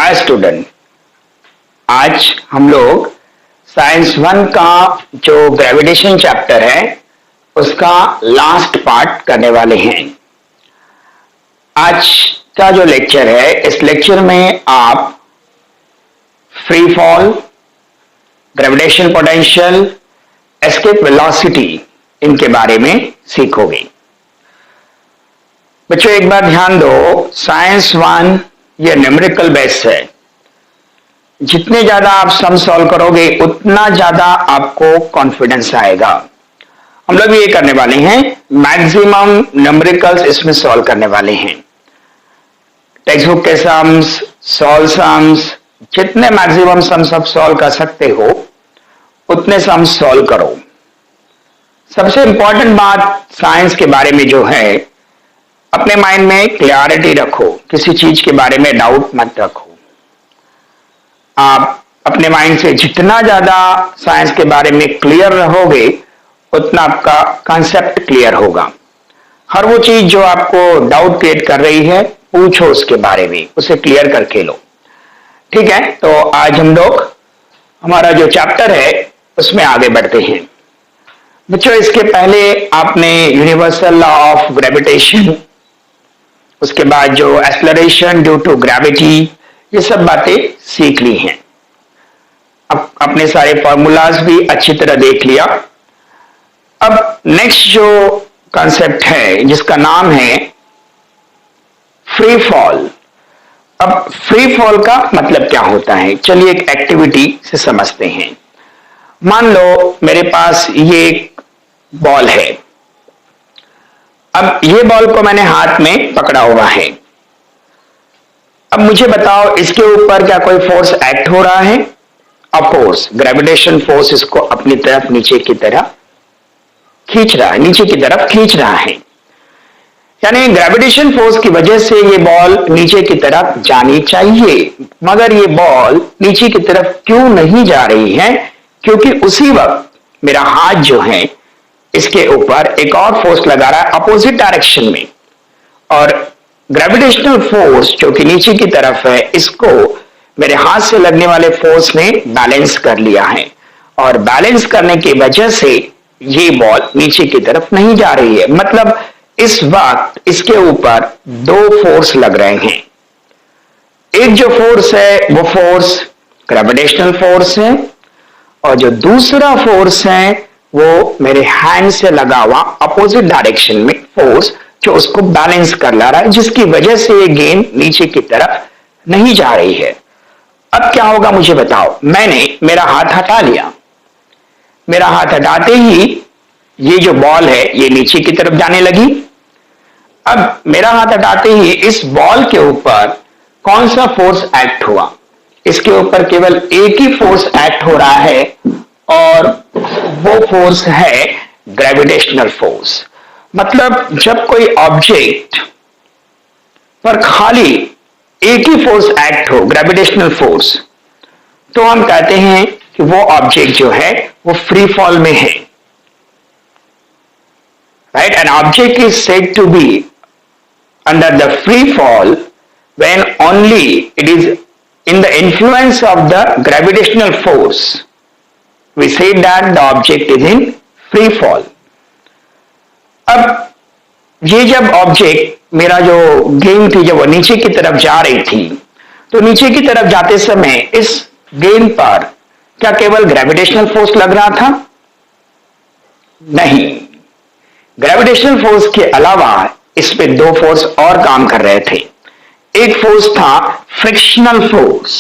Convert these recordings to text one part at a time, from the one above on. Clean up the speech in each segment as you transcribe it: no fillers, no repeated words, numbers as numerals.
Hi student, आज हम लोग साइंस 1 का जो ग्रेविटेशन चैप्टर है उसका लास्ट पार्ट करने वाले हैं। आज का जो लेक्चर है, इस लेक्चर में आप free fall, gravitation potential, escape velocity इनके बारे में सीखोगे। बच्चों एक बार ध्यान दो, साइंस 1 ये न्यूमेरिकल बेस है। जितने ज्यादा आप सम सॉल्व करोगे उतना ज्यादा आपको कॉन्फिडेंस आएगा। हम लोग ये करने वाले हैं, मैक्सिमम न्यूमेरिकल्स इसमें सॉल्व करने वाले हैं। टेक्स्ट बुक के सम्स, सॉल्व सम्स, जितने मैक्सिमम सम्स आप सॉल्व कर सकते हो उतने सम्स सॉल्व करो। सबसे इंपॉर्टेंट बात साइंस के बारे में जो है, अपने माइंड में क्लियरिटी रखो, किसी चीज के बारे में डाउट मत रखो। आप अपने माइंड से जितना ज्यादा साइंस के बारे में क्लियर रहोगे उतना आपका कॉन्सेप्ट क्लियर होगा। हर वो चीज जो आपको डाउट क्रिएट कर रही है पूछो उसके बारे में, उसे क्लियर करके लो। ठीक है, तो आज हम लोग हमारा जो चैप्टर है उसमें आगे बढ़ते हैं। बच्चों इसके पहले आपने यूनिवर्सल लॉ ऑफ ग्रेविटेशन, उसके बाद जो एक्सेलरेशन ड्यू टू ग्रेविटी, ये सब बातें सीख ली हैं। अब अपने सारे फॉर्मूलाज भी अच्छी तरह देख लिया। अब नेक्स्ट जो कॉन्सेप्ट है जिसका नाम है फ्री फॉल। अब फ्री फॉल का मतलब क्या होता है, चलिए एक एक्टिविटी से समझते हैं। मान लो मेरे पास ये एक बॉल है। अब ये बॉल को मैंने हाथ में पकड़ा हुआ है। अब मुझे बताओ इसके ऊपर क्या कोई फोर्स एक्ट हो रहा है? ऑफ कोर्स ग्रेविटेशन फोर्स इसको अपनी तरफ नीचे की तरफ खींच रहा है, नीचे की तरफ खींच रहा है। यानी ग्रेविटेशन फोर्स की वजह से ये बॉल नीचे की तरफ जानी चाहिए, मगर ये बॉल नीचे की तरफ क्यों नहीं जा रही है? क्योंकि उसी वक्त मेरा हाथ जो है इसके ऊपर एक और फोर्स लगा रहा है अपोजिट डायरेक्शन में, और ग्रेविटेशनल फोर्स जो कि नीचे की तरफ है इसको मेरे हाथ से लगने वाले फोर्स ने बैलेंस कर लिया है, और बैलेंस करने की वजह से ये बॉल नीचे की तरफ नहीं जा रही है। मतलब इस वक्त इसके ऊपर दो फोर्स लग रहे हैं। एक जो फोर्स है वो फोर्स ग्रेविटेशनल फोर्स है, और जो दूसरा फोर्स है वो मेरे हैंड से लगा हुआ अपोजिट डायरेक्शन में फोर्स जो उसको बैलेंस कर ला रहा है, जिसकी वजह से ये गेंद नीचे की तरफ नहीं जा रही है। अब क्या होगा मुझे बताओ। मैंने मेरा हाथ हटा लिया, मेरा हाथ हटाते ही ये जो बॉल है ये नीचे की तरफ जाने लगी। अब मेरा हाथ हटाते ही इस बॉल के ऊपर कौन सा फोर्स एक्ट हुआ? इसके ऊपर केवल एक ही फोर्स एक्ट हो रहा है, और वो फोर्स है ग्रेविटेशनल फोर्स। मतलब जब कोई ऑब्जेक्ट पर खाली एक ही फोर्स एक्ट हो, ग्रेविटेशनल फोर्स, तो हम कहते हैं कि वो ऑब्जेक्ट जो है वो फ्री फॉल में है। Right, an object is said to be under the free fall when only it is in the influence of the gravitational force. We say that the object is in free fall. अब ये जब object मेरा जो गेंद थी जब वो नीचे की तरफ जा रही थी, तो नीचे की तरफ जाते समय इस गेंद पर क्या केवल ग्रेविटेशनल फोर्स लग रहा था? नहीं, ग्रेविटेशनल फोर्स के अलावा इस पे दो फोर्स और काम कर रहे थे। एक फोर्स था फ्रिक्शनल फोर्स।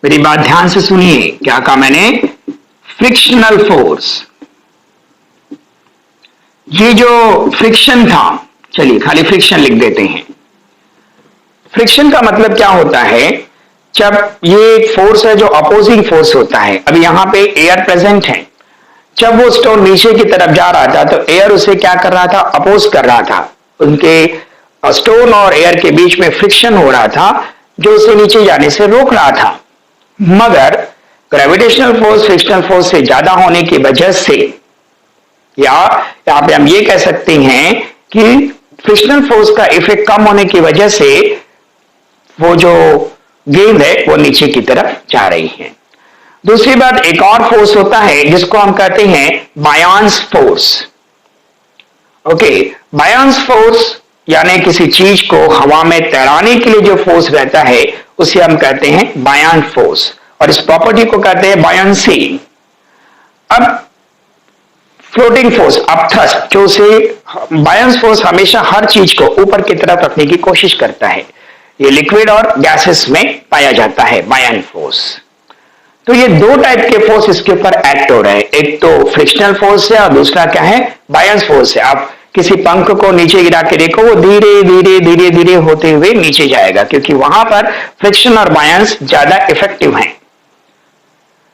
मेरी बात ध्यान से सुनिए, क्या कहा मैंने? Frictional force. ये जो फ्रिक्शन था, चलिए खाली फ्रिक्शन लिख देते हैं। फ्रिक्शन का मतलब क्या होता है? जब ये एक फोर्स है जो अपोजिंग फोर्स होता है। अभी यहां पे एयर प्रेजेंट है, जब वो स्टोन नीचे की तरफ जा रहा था तो एयर उसे क्या कर रहा था? अपोज कर रहा था। उनके स्टोन और एयर के बीच में फ्रिक्शन हो रहा था जो उसे नीचे जाने से रोक रहा था। मगर ग्रेविटेशनल फोर्स फ्रिक्शनल फोर्स से ज्यादा होने की वजह से, या यहां पे हम ये कह सकते हैं कि फ्रिक्शनल फोर्स का इफेक्ट कम होने की वजह से वो जो गेंद है वो नीचे की तरफ जा रही है। दूसरी बात, एक और फोर्स होता है जिसको हम कहते हैं बायॉन्स फोर्स। ओके, बायॉन्स फोर्स यानी किसी चीज को हवा में तैराने के लिए जो फोर्स रहता है उसे हम कहते हैं बायॉन्ट फोर्स, और इस प्रॉपर्टी को कहते हैं बायॉन्सी। अब फ्लोटिंग फोर्स, अपथ्रस्ट, जो से बायॉन्स फोर्स हमेशा हर चीज को ऊपर की तरफ रखने की कोशिश करता है। ये लिक्विड और गैसेस में पाया जाता है बायॉन्ट फोर्स। तो ये दो टाइप के फोर्स इसके ऊपर एक्ट हो रहे हैं, एक तो फ्रिक्शनल फोर्स है और दूसरा क्या है, बायॉन्स फोर्स है। आप किसी पंख को नीचे गिरा के देखो, वो धीरे धीरे धीरे धीरे होते हुए नीचे जाएगा, क्योंकि वहां पर फ्रिक्शन और बायॉन्स ज्यादा इफेक्टिव हैं।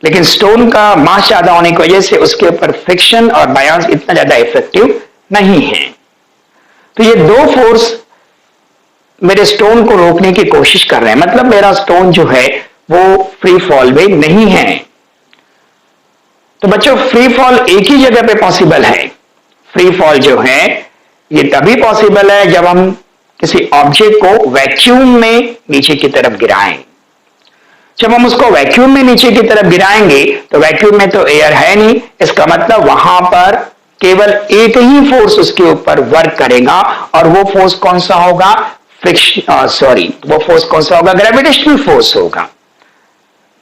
लेकिन स्टोन का मास ज्यादा होने की वजह से उसके ऊपर फ्रिक्शन और बायॉन्स इतना ज्यादा इफेक्टिव नहीं है। तो ये दो फोर्स मेरे स्टोन को रोकने की कोशिश कर रहे हैं, मतलब मेरा स्टोन जो है वो फ्री फॉल में नहीं है। तो बच्चों, फ्री फॉल एक ही जगह पे पॉसिबल है। फ्री फॉल जो है ये तभी पॉसिबल है जब हम किसी ऑब्जेक्ट को वैक्यूम में नीचे की तरफ गिराएं। जब हम उसको वैक्यूम में नीचे की तरफ गिराएंगे तो वैक्यूम में तो एयर है नहीं, इसका मतलब वहां पर केवल एक ही फोर्स उसके ऊपर वर्क करेगा, और वो फोर्स कौन सा होगा, वो फोर्स कौन सा होगा, ग्रेविटेशनल फोर्स होगा।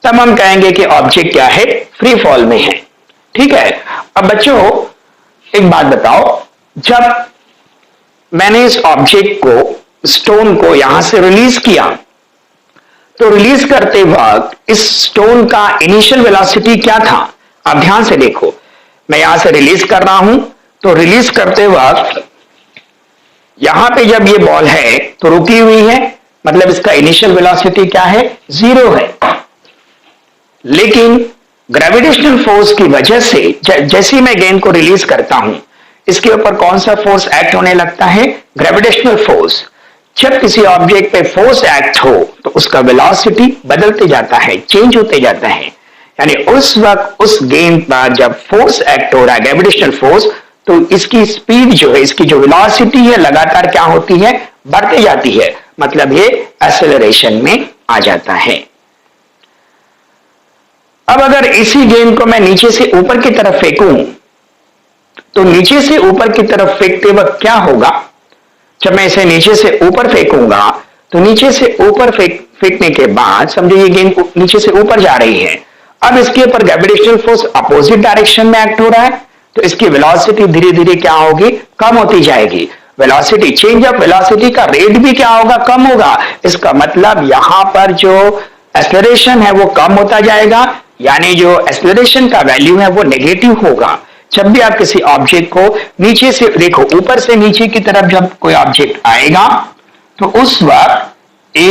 तब हम कहेंगे कि ऑब्जेक्ट क्या है, फ्री फॉल में है। ठीक है। अब बच्चों एक बात बताओ, जब मैंने इस ऑब्जेक्ट को, स्टोन को यहां से रिलीज किया, तो रिलीज करते वक्त इस स्टोन का इनिशियल वेलोसिटी क्या था? आप ध्यान से देखो, मैं यहां से रिलीज कर रहा हूं, तो रिलीज करते वक्त यहां पे जब ये बॉल है तो रुकी हुई है, मतलब इसका इनिशियल वेलोसिटी क्या है, 0 है। लेकिन ग्रेविटेशनल फोर्स की वजह से जैसे ही मैं गेंद को रिलीज करता हूं, इसके ऊपर कौन सा फोर्स एक्ट होने लगता है, ग्रेविटेशनल फोर्स। जब किसी ऑब्जेक्ट पे फोर्स एक्ट हो तो उसका वेलोसिटी बदलते जाता है, चेंज होते जाता है। यानी उस वक्त उस गेंद पर जब फोर्स एक्ट हो रहा है, ग्रेविटेशनल फोर्स, तो इसकी स्पीड जो है, इसकी जो वेलोसिटी है लगातार क्या होती है, बढ़ती जाती है, मतलब ये एक्सेलरेशन में आ जाता है। अब अगर इसी गेंद को मैं नीचे से ऊपर की तरफ फेंकूं, तो नीचे से ऊपर की तरफ फेंकते वक्त क्या होगा, जब मैं इसे नीचे से ऊपर फेंकूंगा तो नीचे से ऊपर फेंकने के बाद समझो ये गेंद नीचे से ऊपर जा रही है। अब इसके ऊपर ग्रेविटेशनल फोर्स अपोजिट डायरेक्शन में एक्ट हो रहा है, तो इसकी वेलोसिटी धीरे धीरे क्या होगी, कम होती जाएगी। वेलोसिटी, चेंज ऑफ वेलोसिटी का रेट भी क्या होगा, कम होगा। इसका मतलब यहां पर जो एक्सेलरेशन है वो कम होता जाएगा, यानी जो एक्सेलरेशन का वैल्यू है वो नेगेटिव होगा। जब भी आप किसी ऑब्जेक्ट को नीचे से देखो, ऊपर से नीचे की तरफ जब कोई ऑब्जेक्ट आएगा तो उस वक्त A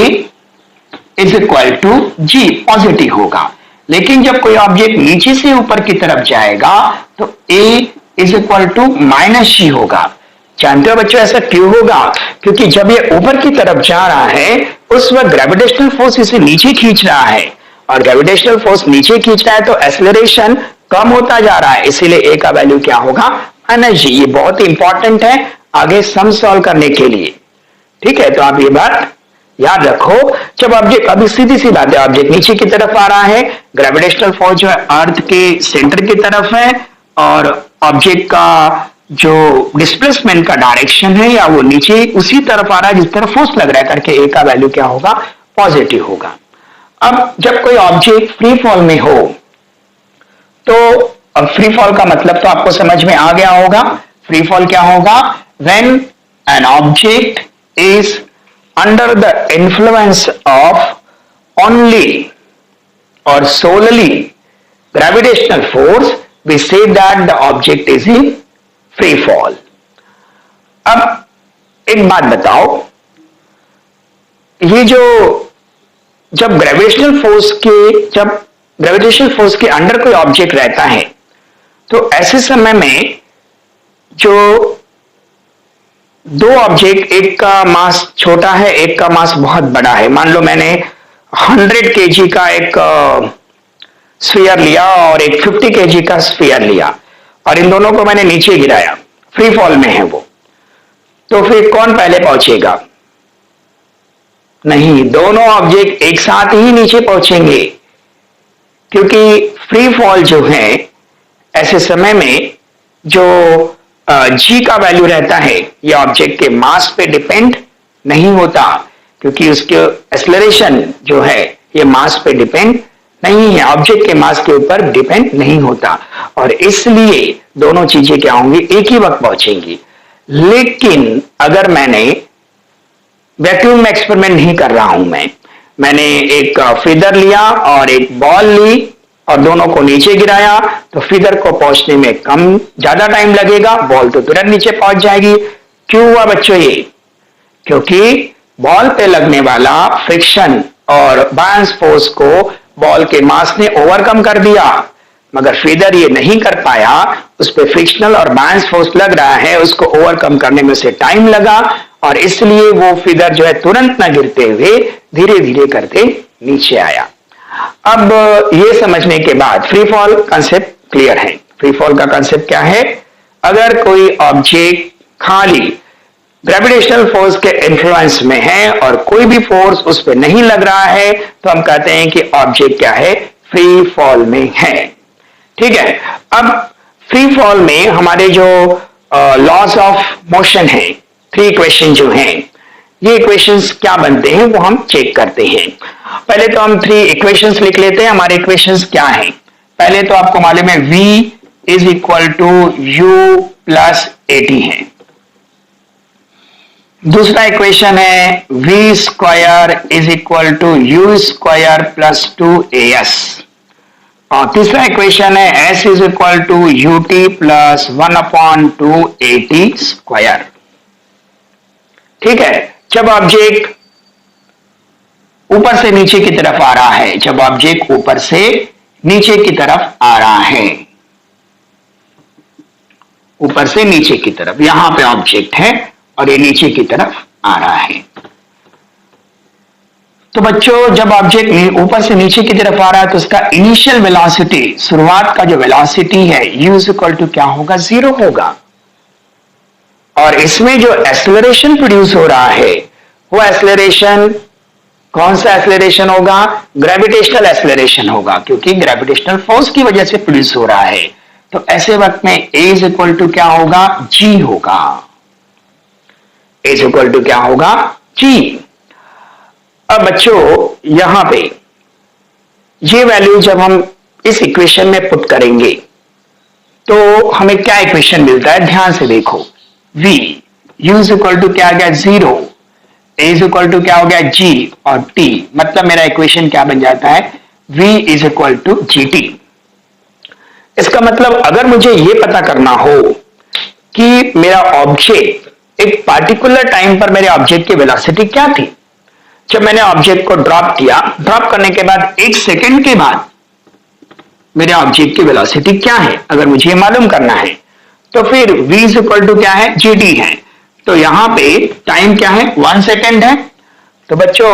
is equal to G positive होगा। लेकिन जब कोई ऑब्जेक्ट नीचे से ऊपर की तरफ जाएगा तो A is equal to minus G होगा। जानते हो बच्चों ऐसा क्यों होगा? क्योंकि जब ये ऊपर की तरफ जा रहा है उस वक्त ग्रेविटेशनल फोर्स इसे नीचे खींच रहा है, और ग्रेविटेशनल फोर्स नीचे खींच रहा है तो एक्सेलरेशन कम होता जा रहा है, इसीलिए ए का वैल्यू क्या होगा, एनर्जी। ये बहुत ही इंपॉर्टेंट है आगे सम सॉल्व करने के लिए। ठीक है, तो आप ये बात याद रखो। जब ऑब्जेक्ट, अभी सीधी सी बात है, ऑब्जेक्ट नीचे की तरफ आ रहा है, ग्रेविटेशनल फोर्स जो है अर्थ के सेंटर की तरफ है, और ऑब्जेक्ट का जो डिस्प्लेसमेंट का डायरेक्शन है या वो नीचे उसी तरफ आ रहा है जिस तरफ फोर्स लग रहा है, करके ए का वैल्यू क्या होगा, पॉजिटिव होगा। अब जब कोई ऑब्जेक्ट फ्री फॉल में हो, तो अब फ्री फॉल का मतलब तो आपको समझ में आ गया होगा। फ्री फॉल क्या होगा, when an object is under the influence of only और solely gravitational force, we say that the object is in free fall. अब एक बात बताओ, ये जो जब ग्रेविटेशनल फोर्स के अंडर कोई ऑब्जेक्ट रहता है, तो ऐसे समय में जो दो ऑब्जेक्ट, एक का मास छोटा है, एक का मास बहुत बड़ा है। मान लो मैंने 100 kg का एक स्फीयर लिया और एक 50 kg का स्फीयर लिया, और इन दोनों को मैंने नीचे गिराया, फ्री फॉल में है वो, तो फिर कौन पहले पहुंचेगा? नहीं, दोनों ऑब्जेक्ट एक साथ ही नीचे पहुंचेंगे, क्योंकि फ्री फॉल जो है ऐसे समय में जो जी का वैल्यू रहता है ये ऑब्जेक्ट के मास पे डिपेंड नहीं होता, क्योंकि उसके एक्सेलरेशन जो है ये मास पे डिपेंड नहीं है, ऑब्जेक्ट के मास के ऊपर डिपेंड नहीं होता, और इसलिए दोनों चीजें क्या होंगी, एक ही वक्त पहुंचेंगी। लेकिन अगर मैंने वैक्यूम में एक्सपेरिमेंट नहीं कर रहा हूं, मैंने एक फीदर लिया और एक बॉल ली और दोनों को नीचे गिराया, तो फीदर को पहुंचने में ज्यादा टाइम लगेगा, बॉल तो तुरंत नीचे पहुंच जाएगी। क्यों हुआ बच्चों ये? क्योंकि बॉल पे लगने वाला फ्रिक्शन और बायंस फोर्स को बॉल के मास ने ओवरकम कर दिया, मगर फीदर ये नहीं कर पाया, उस पर फ्रिक्शनल और बायंस फोर्स लग रहा है, उसको ओवरकम करने में से टाइम लगा, और इसलिए वो फीदर जो है तुरंत न गिरते हुए धीरे धीरे करके नीचे आया। अब ये समझने के बाद फ्री फॉल कंसेप्ट क्लियर है। फ्री फॉल का कंसेप्ट क्या है? अगर कोई ऑब्जेक्ट खाली ग्रेविटेशनल फोर्स के इन्फ्लुएंस में है और कोई भी फोर्स उस पर नहीं लग रहा है, तो हम कहते हैं कि ऑब्जेक्ट क्या है, फ्री फॉल में है। ठीक है, अब फ्री फॉल में हमारे जो लॉस ऑफ मोशन है, 3 इक्वेशन जो हैं, ये इक्वेशंस क्या बनते हैं वो हम चेक करते हैं। पहले तो हम 3 इक्वेशंस लिख लेते हैं। हमारे इक्वेशंस क्या हैं? पहले तो आपको मालूम है v is equal to u plus at है। दूसरा इक्वेशन है v square is equal to u square plus 2as, और तीसरा इक्वेशन है s is equal to ut plus 1/2 at square. ठीक है, जब ऑब्जेक्ट ऊपर से नीचे की तरफ आ रहा है, जब ऑब्जेक्ट ऊपर से नीचे की तरफ आ रहा है, ऊपर से नीचे की तरफ, यहां पे ऑब्जेक्ट है और ये नीचे की तरफ आ रहा है, तो बच्चों जब ऑब्जेक्ट ऊपर से नीचे की तरफ आ रहा है तो उसका इनिशियल वेलोसिटी, शुरुआत का जो वेलोसिटी है u इज इक्वल टू क्या होगा, 0 होगा। और इसमें जो एक्सेलरेशन प्रोड्यूस हो रहा है वो एक्सेलरेशन कौन सा एक्सेलरेशन होगा, ग्रेविटेशनल एक्सेलरेशन होगा, क्योंकि ग्रेविटेशनल फोर्स की वजह से प्रोड्यूस हो रहा है। तो ऐसे वक्त में a इज इक्वल टू क्या होगा, g होगा। a इज इक्वल टू क्या होगा, g। अब बच्चों यहां पे ये वैल्यू जब हम इस इक्वेशन में पुट करेंगे तो हमें क्या इक्वेशन मिलता है, ध्यान से देखो। v u is equal to क्या आ गया, 0, a इज इक्वल टू क्या हो गया, g, और t, मतलब मेरा इक्वेशन क्या बन जाता है, v is equal to gt। इसका मतलब अगर मुझे ये पता करना हो कि मेरा ऑब्जेक्ट एक पार्टिकुलर टाइम पर मेरे ऑब्जेक्ट की वेलोसिटी क्या थी, जब मैंने ऑब्जेक्ट को ड्रॉप किया, ड्रॉप करने के बाद 1 सेकेंड के बाद मेरे ऑब्जेक्ट की वेलोसिटी क्या है, अगर मुझे ये मालूम करना है, तो फिर v इज इक्वल टू क्या है, gt है। तो यहां पे टाइम क्या है, 1 सेकेंड है, तो बच्चों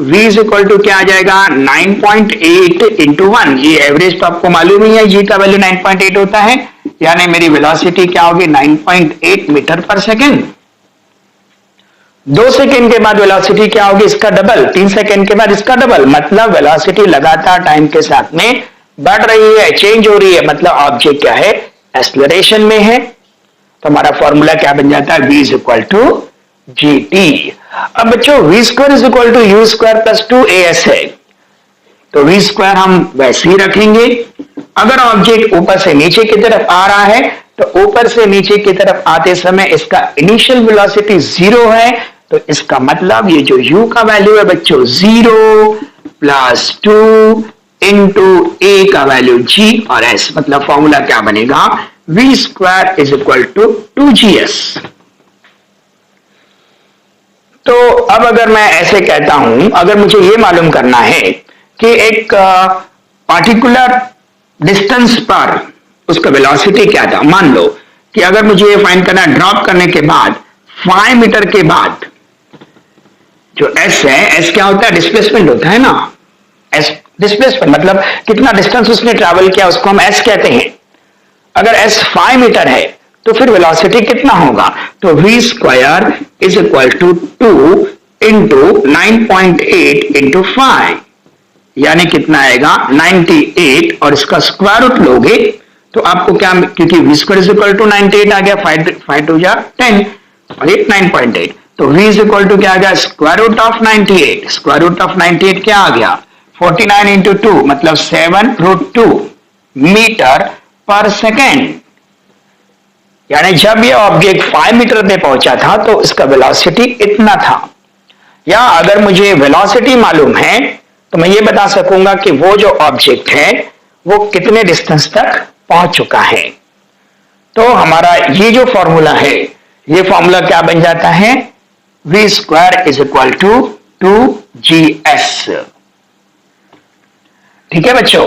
v इज इक्वल टू क्या आ जाएगा, 9.8 इंटू 1। ये एवरेज तो आपको मालूम ही है, g का वैल्यू 9.8 होता है, यानी मेरी वेलोसिटी क्या होगी, 9.8 मीटर पर सेकेंड। 2 सेकेंड के बाद वेलोसिटी क्या होगी, इसका डबल, 3 सेकेंड के बाद इसका डबल, मतलब वेलोसिटी लगातार टाइम के साथ में बढ़ रही है, चेंज हो रही है, मतलब ऑब्जेक्ट क्या है, एक्सेलरेशन में है। तो हमारा फॉर्मूला क्या बन जाता है, v is equal to gt। अब बच्चों v square is equal to u square plus 2as है, तो v स्क्वायर हम वैसे ही रखेंगे। अगर ऑब्जेक्ट ऊपर से नीचे की तरफ आ रहा है तो ऊपर से नीचे की तरफ आते समय इसका इनिशियल वेलोसिटी 0 है, तो इसका मतलब ये जो u का वैल्यू है बच्चों 0 प्लस 2 इंटू a का वैल्यू g और s, मतलब फॉर्मूला क्या बनेगा, v square is equal to 2gs। तो अब अगर मैं ऐसे कहता हूं, अगर मुझे ये मालूम करना है कि एक पार्टिकुलर डिस्टेंस पर उसका वेलोसिटी क्या था, मान लो कि अगर मुझे ये फाइंड करना, ड्रॉप करने के बाद 5 मीटर के बाद जो s है, s क्या होता है, डिस्प्लेसमेंट होता है ना, s डिस्प्लेसमेंट मतलब कितना डिस्टेंस उसने ट्रैवल किया, उसको हम s कहते हैं। अगर s 5 मीटर है तो फिर वेलोसिटी कितना होगा, तो v square is equal to 2 into 9.8 into 5, यानी कितना आएगा 98, और इसका स्क्वायर रूट लोगे तो आपको क्या, क्योंकि v square is equal to 98 आ गया, 5 टू जा 10 और 8 9.8, तो v इज इक्वल टू क्या आ गया, square root of 98, square root of 98 क्या आ गया 49 इंटू 2 मतलब 7√2 मीटर पर सेकेंड। यानी जब ये ऑब्जेक्ट 5 मीटर पे पहुंचा था तो इसका वेलोसिटी इतना था। या अगर मुझे वेलोसिटी मालूम है तो मैं ये बता सकूंगा कि वो जो ऑब्जेक्ट है वो कितने डिस्टेंस तक पहुंच चुका है। तो हमारा ये जो फॉर्मूला है, ये फॉर्मूला क्या बन जाता है, v square is equal to 2gs। ठीक है बच्चों।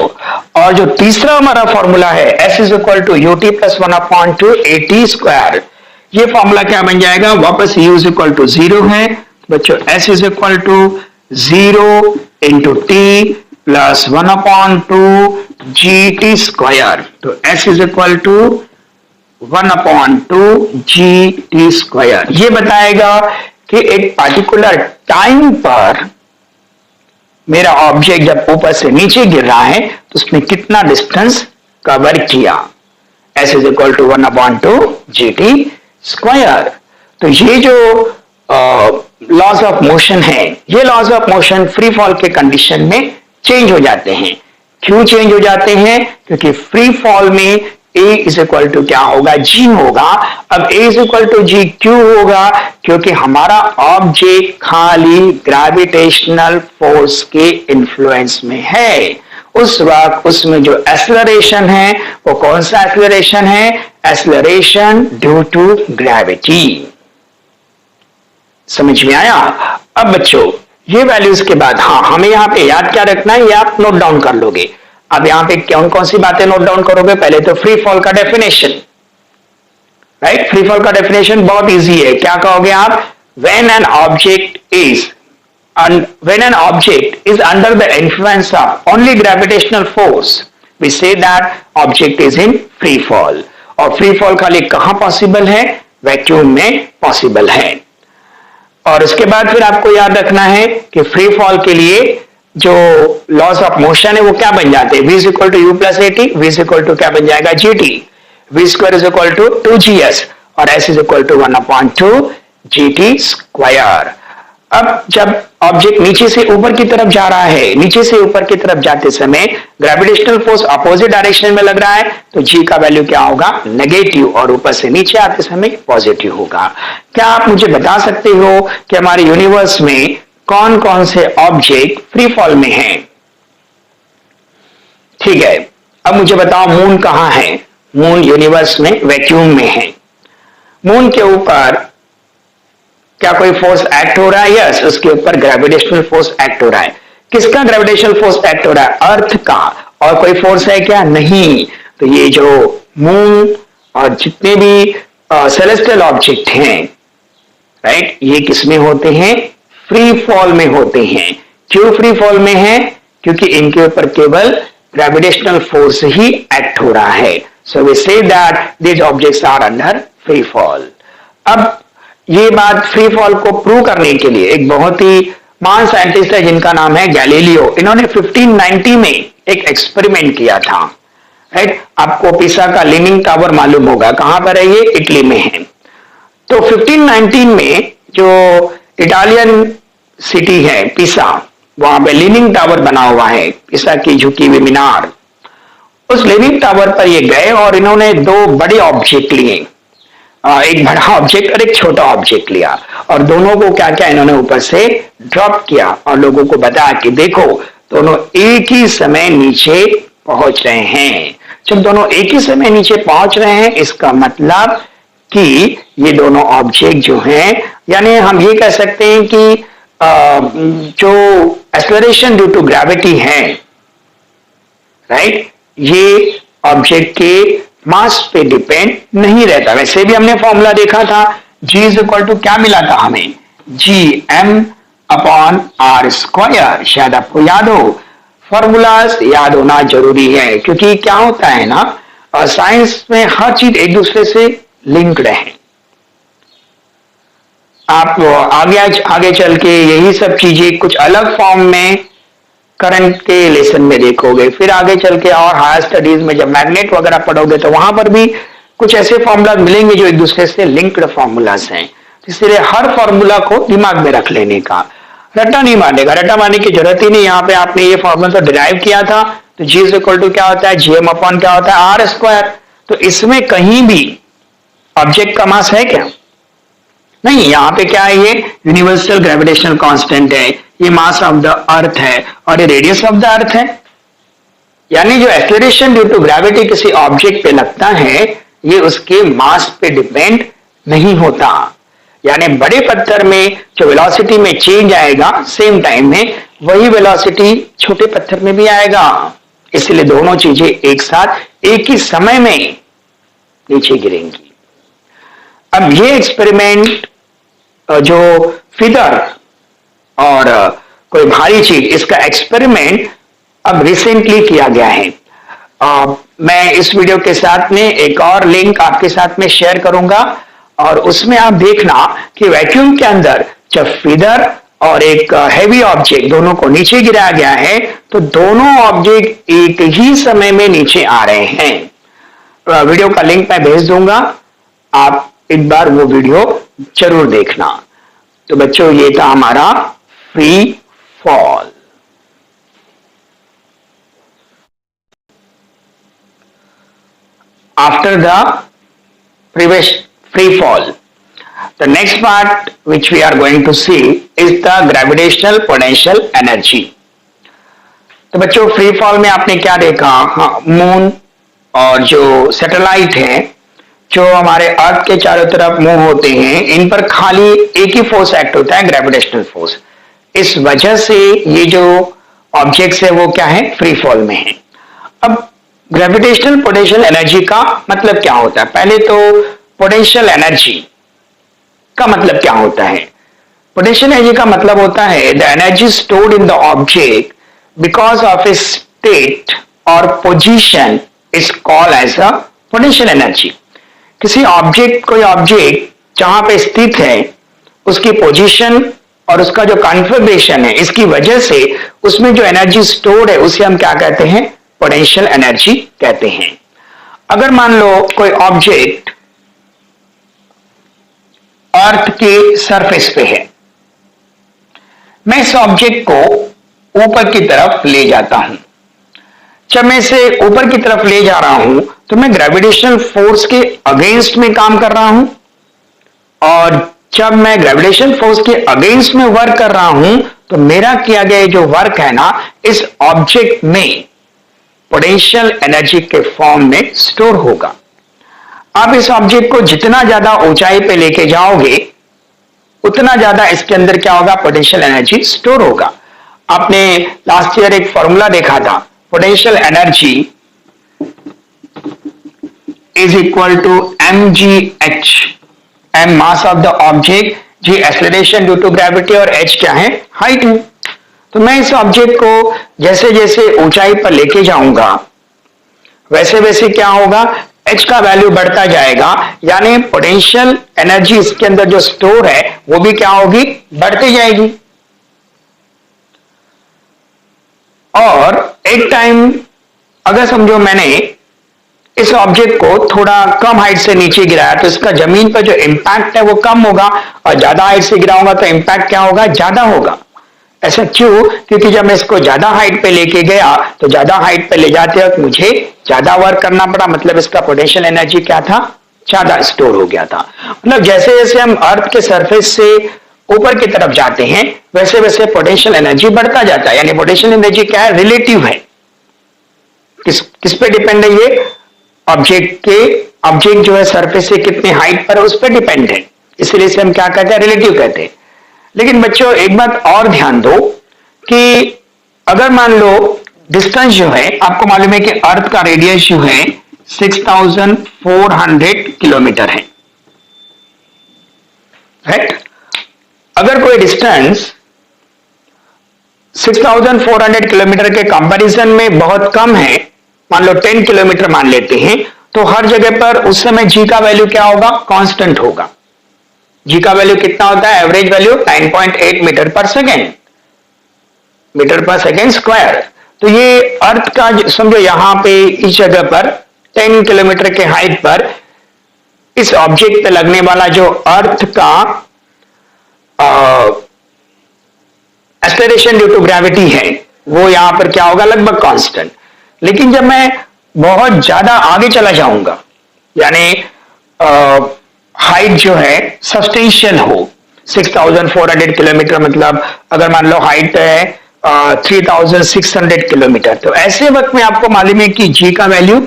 और जो तीसरा हमारा फॉर्मूला है s is equal to ut plus 1/2 at square, ये फॉर्मूला क्या बन जाएगा, वापस u इज इक्वल टू 0 है बच्चों, s is equal to 0 into t plus 1/2 gt square, तो s is equal to 1/2 gt square. ये बताएगा कि एक पार्टिकुलर टाइम पर मेरा ऑब्जेक्ट जब ऊपर से नीचे गिर रहा है तो उसने कितना डिस्टेंस कवर किया, s is equal to 1/2 gt square. तो ये जो लॉज ऑफ मोशन है, ये laws of motion free fall के कंडीशन में चेंज हो जाते हैं। क्यों चेंज हो जाते हैं, क्योंकि फ्री फॉल में a इज इक्वल टू क्या होगा, g होगा। अब a is equal to g क्यों होगा, क्योंकि हमारा ऑब्जेक्ट खाली ग्रेविटेशनल फोर्स के इन्फ्लुएंस में है। उस वक्त उसमें जो एक्सेलरेशन है वो कौन सा एक्सेलरेशन है, एक्सेलरेशन ड्यू टू ग्रेविटी। समझ में आया। अब बच्चों ये वैल्यूज के बाद हाँ हमें यहाँ पे याद क्या रखना है, ये आप नोट डाउन कर लोगे। अब यहाँ पे कौन कौन सी बातें नोट डाउन करोगे, पहले तो फ्री फॉल का डेफिनेशन, राइट। फ्री फॉल का डेफिनेशन बहुत इजी है, क्या कहोगे आप, when an object is under the influence of only gravitational force we say that object is in free fall. और फ्री फॉल खाली कहां पॉसिबल है, वैक्यूम में पॉसिबल है। और उसके बाद फिर आपको याद रखना है कि फ्री फॉल के लिए जो लॉस ऑफ मोशन है वो क्या बन जाते हैं, v is equal to u plus at, v is equal to क्या बन जाएगा gt, v square is equal to 2gs और s is equal to 1/2 gt square. अब जब ऑब्जेक्ट नीचे से ऊपर की तरफ जा रहा है, नीचे से ऊपर की तरफ जाते समय ग्रेविटेशनल फोर्स अपोजिट डायरेक्शन में लग रहा है, तो g का वैल्यू क्या होगा, नेगेटिव, और ऊपर से नीचे आते समय पॉजिटिव होगा। क्या आप मुझे बता सकते हो कि हमारे यूनिवर्स में कौन कौन से ऑब्जेक्ट फ्री फॉल में हैं? ठीक है, अब मुझे बताओ मून कहां है। मून यूनिवर्स में वैक्यूम में है। मून के ऊपर क्या कोई फोर्स एक्ट हो रहा है, यस, उसके ऊपर ग्रेविटेशनल फोर्स एक्ट हो रहा है। किसका ग्रेविटेशनल फोर्स एक्ट हो रहा है, अर्थ का। और कोई फोर्स है क्या, नहीं। तो ये जो मून और जितने भी सेलेस्टियल ऑब्जेक्ट हैं, राइट, ये किसमें होते हैं, फ्री फॉल में होते हैं। क्यों फ्री फॉल में है, क्योंकि इनके ऊपर केवल ग्रेविटेशनल फोर्स ही एक्ट हो रहा है। So we say that these objects are under free fall. अब ये बात फ्री फॉल को प्रूव करने के लिए एक बहुत ही महान साइंटिस्ट है जिनका नाम है गैलीलियो। इन्होंने 1590 में एक एक्सपेरिमेंट किया था, राइट। आपको पिसा का लीनिंग टावर मालूम होगा, कहां पर है ये, इटली में है। तो 1519 में जो इटालियन सिटी है पिसा, वहां पे लीनिंग टावर बना हुआ है, पिसा की झुकी हुई मीनार। उस लीनिंग टावर पर ये गए और इन्होंने दो बड़े ऑब्जेक्ट लिए, एक बड़ा ऑब्जेक्ट और एक छोटा ऑब्जेक्ट लिया, और दोनों को क्या क्या इन्होंने ऊपर से ड्रॉप किया और लोगों को बताया कि देखो दोनों एक ही समय नीचे पहुंच रहे हैं। जब दोनों एक ही समय नीचे पहुंच रहे हैं, इसका मतलब कि ये दोनों ऑब्जेक्ट जो हैं, यानी हम ये कह सकते हैं कि जो एक्सेलरेशन ड्यू टू ग्रेविटी है, राइट, ये ऑब्जेक्ट के मास पे डिपेंड नहीं रहता। वैसे भी हमने फॉर्मूला देखा था, g इज इक्वल टू क्या मिला था हमें, gm/r स्क्वायर। शायद आपको याद हो, फॉर्मूलाज याद होना जरूरी है, क्योंकि क्या होता है ना, साइंस में हर चीज एक दूसरे से लिंक्ड है। आप आगे चल के यही सब चीजें कुछ अलग फॉर्म में करंट के लेसन में देखोगे। फिर आगे चल के और हायर स्टडीज में जब मैग्नेट वगैरह पढ़ोगे तो वहां पर भी कुछ ऐसे फॉर्मूला मिलेंगे जो एक दूसरे से लिंक्ड फॉर्मूलाज हैं। इसलिए हर फॉर्मूला को दिमाग में रख लेने का, रट्टा नहीं मारने का। रट्टा मारने की जरूरत ही नहीं। यहाँ पे आपने ये फॉर्मूला तो डिराइव किया था, तो जी इज इक्वल टू क्या होता है, जीएम अपॉन क्या होता है, आर स्क्वायर। तो इसमें कहीं भी ऑब्जेक्ट का मास है क्या? नहीं। यहाँ पे क्या है, ये यूनिवर्सल ग्रेविटेशनल कांस्टेंट है, ये मास ऑफ द अर्थ है और ये रेडियस ऑफ द अर्थ है। यानी जो एक्सेलरेशन ड्यू टू ग्रेविटी किसी ऑब्जेक्ट पे लगता है ये उसके मास पे डिपेंड नहीं होता। यानी बड़े पत्थर में जो वेलोसिटी में चेंज आएगा सेम टाइम में, वही वेलोसिटी छोटे पत्थर में भी आएगा। इसलिए दोनों चीजें एक साथ एक ही समय में नीचे गिरेंगी। अब ये एक्सपेरिमेंट जो फिदर और कोई भारी चीज, इसका एक्सपेरिमेंट अब रिसेंटली किया गया है। मैं इस वीडियो के साथ में एक और लिंक आपके साथ में शेयर करूंगा और उसमें आप देखना कि वैक्यूम के अंदर जब फीदर और एक हैवी ऑब्जेक्ट दोनों को नीचे गिराया गया है तो दोनों ऑब्जेक्ट एक ही समय में नीचे आ रहे हैं। वीडियो का लिंक मैं भेज दूंगा, आप एक बार वो वीडियो जरूर देखना। तो बच्चों ये था हमारा free fall. After the previous free fall, the next part which we are going to see is the gravitational potential energy. तो बच्चों फ्री फॉल में आपने क्या देखा, हाँ, मून और जो सैटेलाइट है जो हमारे अर्थ के चारों तरफ मूव होते हैं, इन पर खाली एक ही फोर्स एक्ट होता है, ग्रेविटेशनल फोर्स। इस वजह से ये जो ऑब्जेक्ट्स है वो क्या है, फ्री फॉल में है। अब ग्रेविटेशनल पोटेंशियल एनर्जी का मतलब क्या होता है? पहले तो पोटेंशियल एनर्जी का मतलब क्या होता है? पोटेंशियल एनर्जी का मतलब होता है the energy stored in the object because of a state और position is called as a potential energy. किसी ऑब्जेक्ट, कोई ऑब्जेक्ट जहां पे स्थित है उसकी पोजीशन और उसका जो कॉन्फ़िगरेशन है, इसकी वजह से उसमें जो एनर्जी स्टोर्ड है उसे हम क्या कहते हैं, पोटेंशियल एनर्जी कहते हैं। अगर मान लो कोई ऑब्जेक्ट अर्थ के सरफेस पे है, मैं इस ऑब्जेक्ट को ऊपर की तरफ ले जाता हूं। जब मैं इसे ऊपर की तरफ ले जा रहा हूं तो मैं ग्रेविटेशनल फोर्स के अगेंस्ट में काम कर रहा हूं, और जब मैं ग्रेविटेशन फोर्स के अगेंस्ट में वर्क कर रहा हूं तो मेरा किया गया जो वर्क है ना, इस ऑब्जेक्ट में पोटेंशियल एनर्जी के फॉर्म में स्टोर होगा। आप इस ऑब्जेक्ट को जितना ज्यादा ऊंचाई पे लेके जाओगे उतना ज्यादा इसके अंदर क्या होगा, पोटेंशियल एनर्जी स्टोर होगा। आपने लास्ट ईयर एक फॉर्मूला देखा था, potential energy is equal to mgh, m mass of the object, g acceleration due to gravity और h क्या है, हाइट है। तो मैं इस ऑब्जेक्ट को जैसे जैसे ऊंचाई पर लेके जाऊंगा वैसे वैसे क्या होगा, h का वैल्यू बढ़ता जाएगा, यानी पोटेंशियल एनर्जी इसके अंदर जो स्टोर है वो भी क्या होगी, बढ़ती जाएगी। और एक टाइम अगर समझो मैंने इस ऑब्जेक्ट को थोड़ा कम हाइट से नीचे गिराया तो इसका जमीन पर जो इंपैक्ट है वो कम होगा, और ज्यादा हाइट से गिराऊंगा तो इंपैक्ट क्या होगा, ज्यादा होगा। ऐसा क्यों? क्योंकि जब मैं इसको ज्यादा हाइट पे लेके गया तो ज्यादा हाइट पे ले जाते वक्त मुझे ज्यादा वर्क करना पड़ा, मतलब इसका पोटेंशियल एनर्जी क्या था, ज्यादा स्टोर हो गया था। मतलब जैसे जैसे हम अर्थ के सरफेस से ऊपर की तरफ जाते हैं वैसे वैसे पोटेंशियल एनर्जी बढ़ता जाता है। यानी पोटेंशियल एनर्जी क्या है, रिलेटिव है। किस पे डिपेंड है ये, ऑब्जेक्ट जो है सरफेस से कितने हाइट पर है उस पर डिपेंड है, इसलिए इसे हम क्या कहते हैं, रिलेटिव कहते हैं। लेकिन बच्चों एक बात और ध्यान दो कि अगर मान लो डिस्टेंस जो है, आपको मालूम है कि अर्थ का रेडियस जो है 6400 किलोमीटर है, राइट। अगर कोई डिस्टेंस 6400 किलोमीटर के कंपैरिजन में बहुत कम है, मान लो 10 किलोमीटर मान लेते हैं, तो हर जगह पर उस समय जी का वैल्यू क्या होगा, कांस्टेंट होगा। जी का वैल्यू कितना होता है? एवरेज वैल्यू 9.8 मीटर पर सेकेंड, मीटर पर सेकेंड स्क्वायर। तो ये अर्थ का समझो यहां पे इस जगह पर 10 किलोमीटर के हाइट पर इस ऑब्जेक्ट पे लगने वाला जो अर्थ का एक्सेलरेशन ड्यू टू ग्रेविटी है वो यहां पर क्या होगा? लगभग कांस्टेंट। लेकिन जब मैं बहुत ज्यादा आगे चला जाऊंगा, यानी हाइट जो है सब्सटेंशियल हो, 6400 किलोमीटर, मतलब अगर मान लो हाइट है 3600 किलोमीटर, तो ऐसे वक्त में आपको मालूम है कि जी का वैल्यू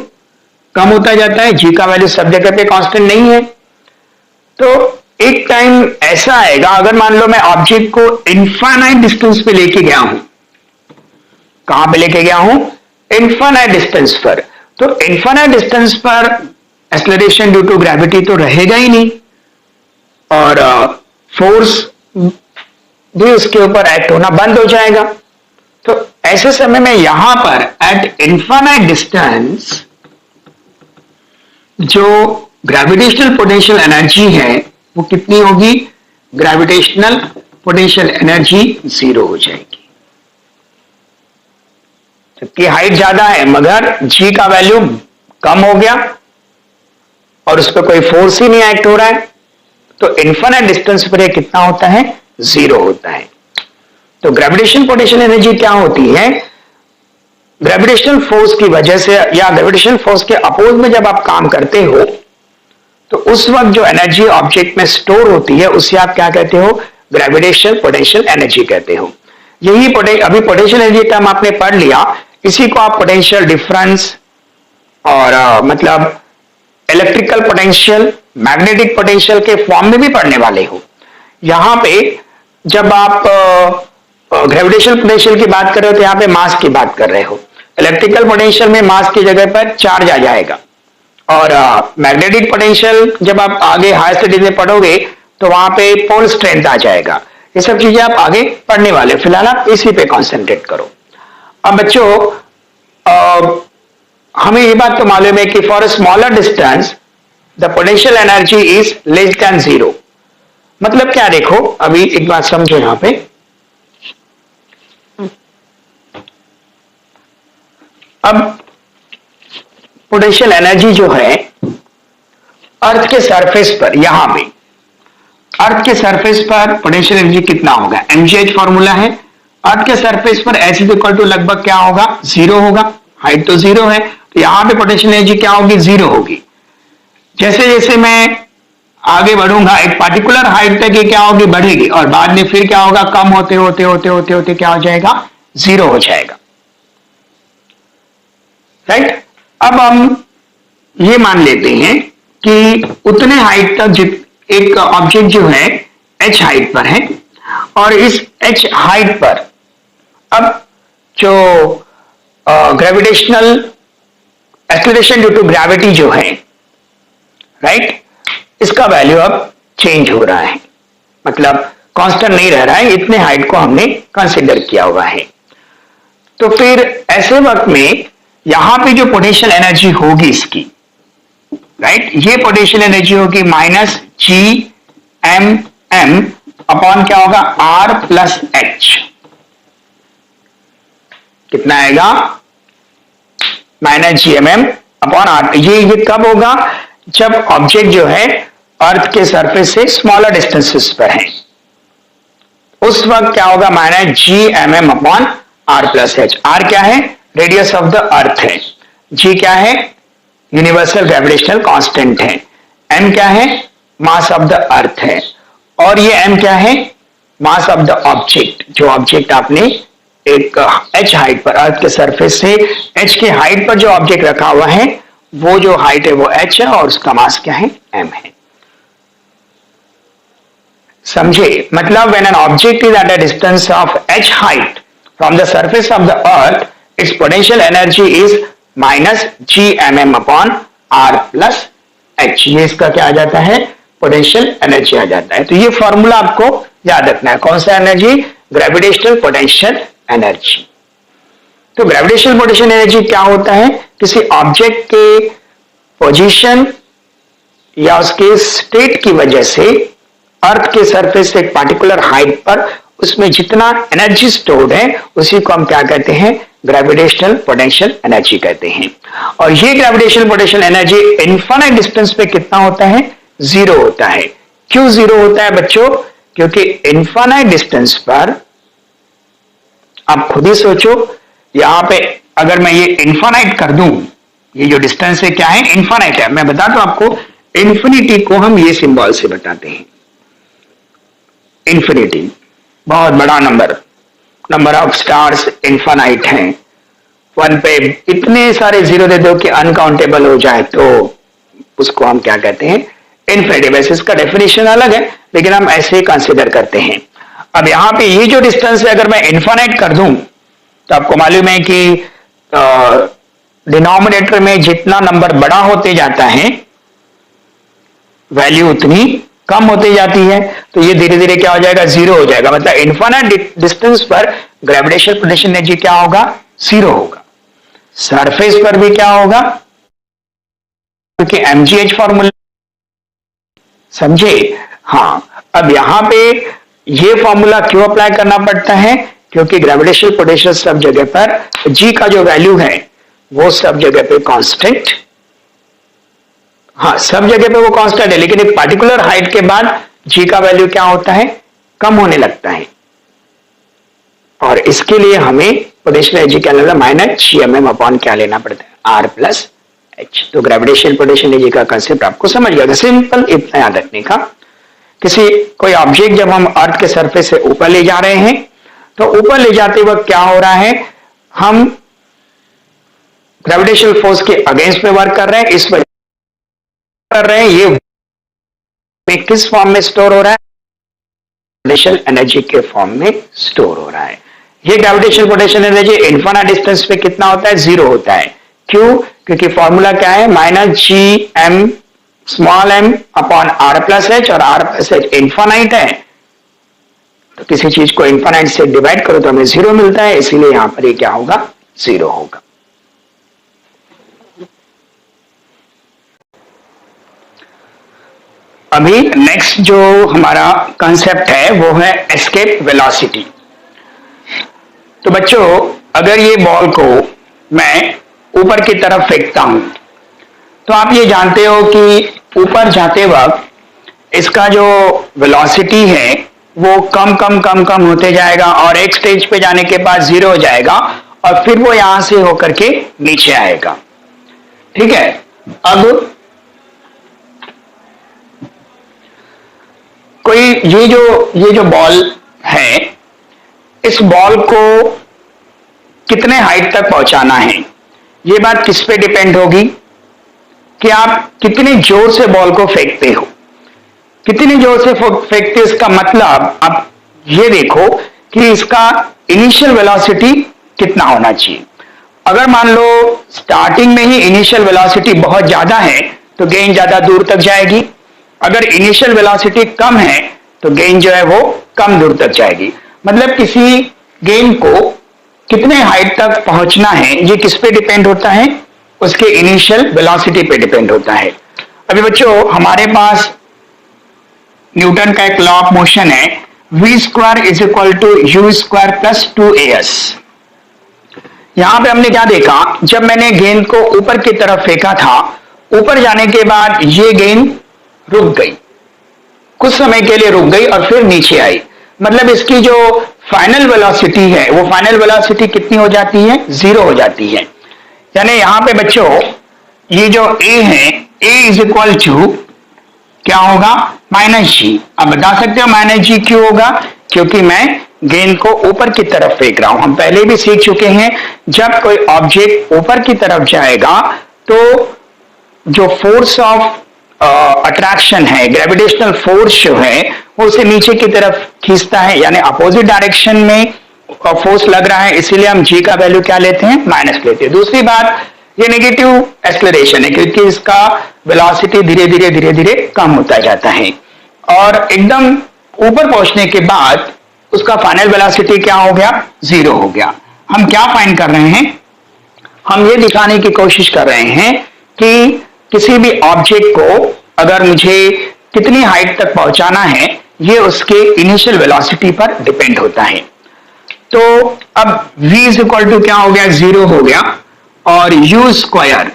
कम होता जाता है। जी का वैल्यू सब जगह पे कांस्टेंट नहीं है। तो एक टाइम ऐसा आएगा, अगर मान लो मैं ऑब्जेक्ट को इनफाइनाइट डिस्टेंस पे लेके गया हूं, कहां पे लेके गया हूं? इनफाइनाइट डिस्टेंस पर। तो इनफाइनाइट डिस्टेंस पर एक्सेलरेशन ड्यू टू ग्रेविटी तो रहेगा ही नहीं, और फोर्स भी उसके ऊपर एक्ट होना बंद हो जाएगा। तो ऐसे समय में यहां पर एट इनफाइनाइट डिस्टेंस जो ग्रेविटेशनल पोटेंशियल एनर्जी है वो कितनी होगी? ग्रेविटेशनल पोटेंशियल एनर्जी 0 हो जाएगी। जबकि हाइट ज्यादा है मगर जी का वैल्यू कम हो गया और उस पर कोई फोर्स ही नहीं एक्ट हो रहा है, तो इनफाइनाइट डिस्टेंस पर यह कितना होता है? 0 होता है। तो ग्रेविटेशनल पोटेंशियल एनर्जी क्या होती है? ग्रेविटेशनल फोर्स की वजह से या ग्रेविटेशनल फोर्स के अपोज में जब आप काम करते हो तो उस वक्त जो एनर्जी ऑब्जेक्ट में स्टोर होती है उसे आप क्या कहते हो? ग्रेविटेशनल पोटेंशियल एनर्जी कहते हो। यही अभी पोटेंशियल एनर्जी टर्म आपने पढ़ लिया, इसी को आप पोटेंशियल डिफरेंस और मतलब इलेक्ट्रिकल पोटेंशियल, मैग्नेटिक पोटेंशियल के फॉर्म में भी पढ़ने वाले हो। यहां पे जब आप ग्रेविटेशनल पोटेंशियल की बात कर रहे हो तो यहां पे मास की बात कर रहे हो। इलेक्ट्रिकल पोटेंशियल में मास की जगह पर चार्ज आ जाएगा, और मैग्नेटिक पोटेंशियल जब आप आगे हायर स्टडीज में पढ़ोगे तो वहां पे पोल स्ट्रेंथ आ जाएगा। ये सब चीजें आप आगे पढ़ने वाले हो, फिलहाल आप इसी पे कॉन्सेंट्रेट करो। अब बच्चों हमें ये बात तो मालूम है कि for a smaller distance the potential energy is less than 0। मतलब क्या? देखो अभी एक बात समझो, यहां पे अब पोटेंशियल एनर्जी जो है अर्थ के सरफेस पर, यहां पे अर्थ के सरफेस पर पोटेंशियल एनर्जी कितना होगा? mgh फॉर्मूला है। अर्थ के सरफेस पर h इज इक्वल टू लगभग क्या होगा? 0 होगा। हाइट तो 0 है, तो यहां पे पोटेंशियल एनर्जी क्या होगी? 0 होगी। जैसे जैसे मैं आगे बढ़ूंगा एक पर्टिकुलर हाइट तक ये क्या होगी? बढ़ेगी, और बाद में फिर क्या होगा? कम होते होते होते होते होते क्या हो जाएगा? 0 हो जाएगा। राइट? अब हम ये मान लेते हैं कि उतने हाइट तक एक ऑब्जेक्ट जो है h हाइट पर है, और इस h हाइट पर अब जो gravitational acceleration due to gravity जो है, राइट, इसका वैल्यू अब चेंज हो रहा है, मतलब कांस्टेंट नहीं रह रहा है। इतने हाइट को हमने कंसीडर किया हुआ है। तो फिर ऐसे वक्त में यहां पे जो पोटेंशियल एनर्जी होगी इसकी, राइट, ये पोटेंशियल एनर्जी होगी minus G M M upon क्या होगा? R plus H. कितना आएगा? Minus G M M upon R. ये कब होगा? जब ऑब्जेक्ट जो है अर्थ के सरफेस से स्मॉलर डिस्टेंसेस पर है, उस वक्त क्या होगा? Minus G M M upon R plus H. R क्या है? रेडियस ऑफ द अर्थ है। जी क्या है? यूनिवर्सल ग्रेविटेशनल कांस्टेंट है। एम क्या है? मास ऑफ द अर्थ है। और ये एम क्या है? मास ऑफ द ऑब्जेक्ट। जो ऑब्जेक्ट आपने एक एच हाइट पर, अर्थ के सरफेस से एच के हाइट पर जो ऑब्जेक्ट रखा हुआ है, वो जो हाइट है वो एच है, और उसका मास क्या है? एम है। समझे? मतलब when an object is at a distance of H height from the surface of the earth, its potential energy is minus G M M upon R plus H. ये इसका क्या आ जाता है? पोटेंशियल एनर्जी आ जाता है। तो ये फॉर्मूला आपको याद रखना है। कौन सा एनर्जी? Gravitational potential energy. तो ग्रेविटेशनल पोटेंशियल एनर्जी क्या होता है? किसी ऑब्जेक्ट के पोजीशन या उसके स्टेट की वजह से अर्थ के सरफेस से एक पार्टिकुलर हाइट पर उसमें जितना एनर्जी स्टोर्ड है उसी को हम क्या कहते हैं, ग्रेविटेशनल पोटेंशियल एनर्जी कहते हैं। और ये gravitational potential energy infinite distance पे कितना होता है, जीरो होता है। क्यों जीरो होता है बच्चों, क्योंकि इनफाइनाइट डिस्टेंस पर आप खुद ही सोचो, यहां पे अगर मैं ये इनफाइनाइट कर दूं, ये जो डिस्टेंस है क्या है, इनफाइनाइट है। मैं बता दूं आपको, इन्फिनिटी को हम ये सिंबल से बताते हैं। इन्फिनिटी बहुत बड़ा नंबर ऑफ स्टार्स इनफाइनाइट हैं। वन पे इतने सारे जीरो दे दो कि अनकाउंटेबल हो जाए तो उसको हम क्या कहते हैं, इन्फिनिटी। वैसे इसका डेफिनेशन अलग है लेकिन हम ऐसे ही कंसिडर करते हैं। अब यहां पे ये जो डिस्टेंस है अगर मैं इनफाइनाइट कर दूं तो आपको मालूम है कि डिनोमिनेटर में जितना नंबर बड़ा होते जाता है वैल्यू उतनी कम होती जाती है, तो ये धीरे धीरे क्या हो जाएगा, जीरो हो जाएगा। मतलब इनफाइनाइट डिस्टेंस पर ग्रेविटेशनल पोटेंशियल एनर्जी क्या होगा, जीरो होगा। सरफेस पर भी क्या होगा, क्योंकि एमजीएच फॉर्मूला समझे। हाँ, अब यहां पे ये फॉर्मूला क्यों अप्लाई करना पड़ता है, क्योंकि ग्रेविटेशनल पोटेंशियल सब जगह पर जी का जो वैल्यू है वो सब जगह पे कांस्टेंट, हाँ सब जगह पे वो कांस्टेंट है, लेकिन एक पार्टिकुलर हाइट के बाद जी का वैल्यू क्या होता है, कम होने लगता है। और इसके लिए हमें पोटेंशियल एनर्जी क्या लेना, माइनस GMM अपॉन क्या लेना पड़ता है, R प्लस H। तो ग्रेविटेशनल पोटेंशियल एनर्जी का कंसेप्ट आपको समझ गया। सिंपल इतना याद रखने का, कोई ऑब्जेक्ट जब हम अर्थ के सरफेस से ऊपर ले जा रहे हैं तो ऊपर ले जाते वक्त क्या हो रहा है, हम ग्रेविटेशनल फोर्स के अगेंस्ट में वर्क कर रहे हैं, इस वजह कर रहे हैं। ये किस फॉर्म में स्टोर हो रहा है, ग्रेविटेशनल एनर्जी के फॉर्म में स्टोर हो रहा है। ये gravitational potential energy infinite distance पे कितना होता है, जीरो होता है। क्यों, क्योंकि फॉर्मूला क्या है, minus GM small m upon R plus H, और R प्लस H इनफाइनाइट है, तो किसी चीज को इनफाइनाइट से डिवाइड करो तो हमें जीरो मिलता है, इसीलिए यहां पर ये क्या होगा, जीरो होगा। अभी नेक्स्ट जो हमारा कंसेप्ट है वो है एस्केप वेलोसिटी। तो बच्चों अगर ये बॉल को मैं ऊपर की तरफ फेंकता हूं तो आप ये जानते हो कि ऊपर जाते वक्त इसका जो वेलोसिटी है वो कम कम कम कम होते जाएगा और एक स्टेज पे जाने के बाद जीरो हो जाएगा और फिर वो यहां से होकर के नीचे आएगा। ठीक है, अब कोई ये जो बॉल है, इस बॉल को कितने हाइट तक पहुंचाना है, ये बात किस पे डिपेंड होगी कि आप कितने जोर से बॉल को फेंकते हो। कितने जोर से फेंकते हो इसका मतलब आप ये देखो कि इसका इनिशियल वेलोसिटी कितना होना चाहिए। अगर मान लो स्टार्टिंग में ही इनिशियल वेलोसिटी बहुत ज्यादा है तो गेंद ज्यादा दूर तक जाएगी, अगर इनिशियल वेलोसिटी कम है तो गेंद जो है वो कम दूर तक जाएगी। मतलब किसी गेंद को कितने हाइट तक पहुंचना है ये किस पे डिपेंड होता है, उसके इनिशियल वेलोसिटी पे डिपेंड होता है। अभी बच्चों हमारे पास न्यूटन का एक लॉ ऑफ मोशन है, v square is equal to U square plus 2as। यहां पे हमने क्या देखा, जब मैंने गेंद को ऊपर की तरफ फेंका था, ऊपर जाने के बाद ये गेंद रुक गई, कुछ समय के लिए रुक गई और फिर नीचे आई। मतलब इसकी जो फाइनल वेलोसिटी है वो फाइनल वेलोसिटी कितनी हो जाती है, जीरो हो जाती है। यानी यहां पे बच्चों ये जो a है, a इज इक्वल टू क्या होगा, माइनस जी। अब बता सकते हो माइनस जी क्यों होगा, क्योंकि मैं गेंद को ऊपर की तरफ फेंक रहा हूं। हम पहले भी सीख चुके हैं, जब कोई ऑब्जेक्ट ऊपर की तरफ जाएगा तो जो फोर्स ऑफ अट्रैक्शन है, ग्रेविटेशनल फोर्स जो है वो उसे नीचे की तरफ खींचता है, यानी अपोजिट डायरेक्शन में फोर्स लग रहा है, इसीलिए हम जी का वैल्यू क्या लेते हैं, माइनस लेते हैं। दूसरी बात, ये नेगेटिव एक्सेलरेशन है क्योंकि इसका वेलोसिटी धीरे धीरे धीरे धीरे कम होता जाता है और एकदम ऊपर पहुंचने के बाद उसका फाइनल वेलोसिटी क्या हो गया, जीरो हो गया। हम क्या फाइंड कर रहे हैं, हम ये दिखाने की कोशिश कर रहे हैं कि किसी भी ऑब्जेक्ट को अगर मुझे कितनी हाइट तक पहुंचाना है ये उसके इनिशियल वेलोसिटी पर डिपेंड होता है। तो अब v इज इक्वल टू क्या हो गया, 0 हो गया, और u स्क्वायर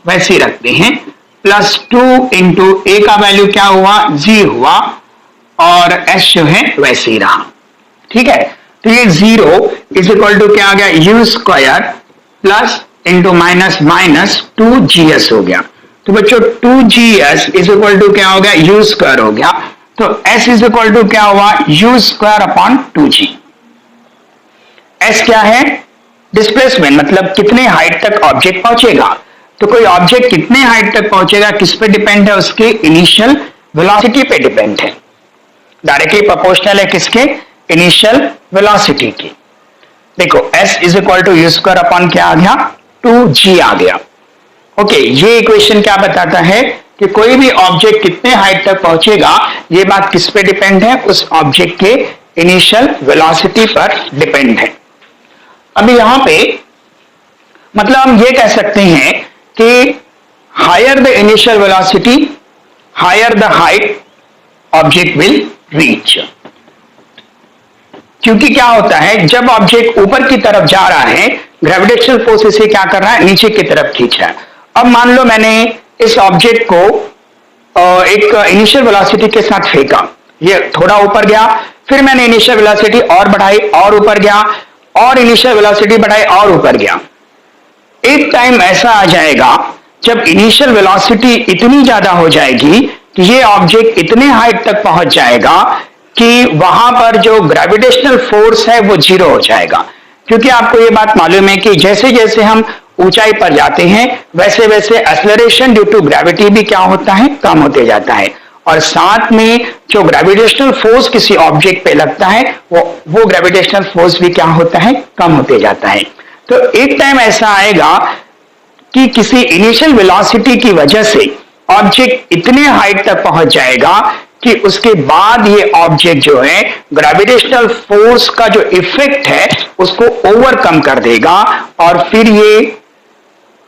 वैसे ही रखते हैं, प्लस 2 इंटू ए का वैल्यू क्या हुआ, g हुआ, और s जो है वैसे ही रहा। ठीक है, तो ये 0 इज इक्वल टू क्या आ गया, u square plus into minus minus 2gs हो गया। तो बच्चों 2gs इज इक्वल टू क्या हो गया, u स्क्वायर हो गया। तो s इज इक्वल टू क्या हुआ, u square upon 2g। s क्या है, डिस्प्लेसमेंट, मतलब कितने हाइट तक ऑब्जेक्ट पहुंचेगा। तो कोई ऑब्जेक्ट कितने हाइट तक पहुंचेगा किस पे डिपेंड है, उसके इनिशियल वेलोसिटी पे डिपेंड है, डायरेक्टली प्रोपोर्शनल है किसके, इनिशियल वेलोसिटी की। देखो s is equal to U square upon क्या आ गया, 2g आ गया। ओके, ये इक्वेशन क्या बताता है कि कोई भी ऑब्जेक्ट कितने हाइट तक पहुंचेगा, ये बात किस पे डिपेंड है, उस ऑब्जेक्ट के इनिशियल वेलोसिटी पर डिपेंड है। अभी यहां पे मतलब हम ये कह सकते हैं कि higher the initial velocity higher the height object will reach. क्योंकि क्या होता है, जब ऑब्जेक्ट ऊपर की तरफ जा रहा है, ग्रेविटेशनल फोर्स इसे क्या कर रहा है, नीचे की तरफ खींच रहा है। अब मान लो मैंने इस ऑब्जेक्ट को एक इनिशियल वेलोसिटी के साथ फेंका, ये थोड़ा ऊपर गया, फिर मैंने इनिशियल वेलोसिटी और बढ़ाई और ऊपर गया, और इनिशियल वेलोसिटी बढ़ाई और ऊपर गया। एक टाइम ऐसा आ जाएगा जब इनिशियल वेलोसिटी इतनी ज्यादा हो जाएगी कि ये ऑब्जेक्ट इतने हाइट तक पहुंच जाएगा कि वहां पर जो ग्रेविटेशनल फोर्स है वो 0 हो जाएगा। क्योंकि आपको ये बात मालूम है कि जैसे जैसे हम ऊंचाई पर जाते हैं वैसे वैसे एक्सेलरेशन ड्यू टू ग्रेविटी भी क्या होता है, कम होते जाता है, और साथ में जो ग्रेविटेशनल फोर्स किसी ऑब्जेक्ट पे लगता है वो ग्रेविटेशनल फोर्स भी क्या होता है, कम होते जाता है। तो एक टाइम ऐसा आएगा कि किसी इनिशियल वेलोसिटी की वजह से ऑब्जेक्ट इतने हाइट तक पहुंच जाएगा कि उसके बाद ये ऑब्जेक्ट जो है ग्रेविटेशनल फोर्स का जो इफेक्ट है उसको ओवरकम कर देगा, और फिर ये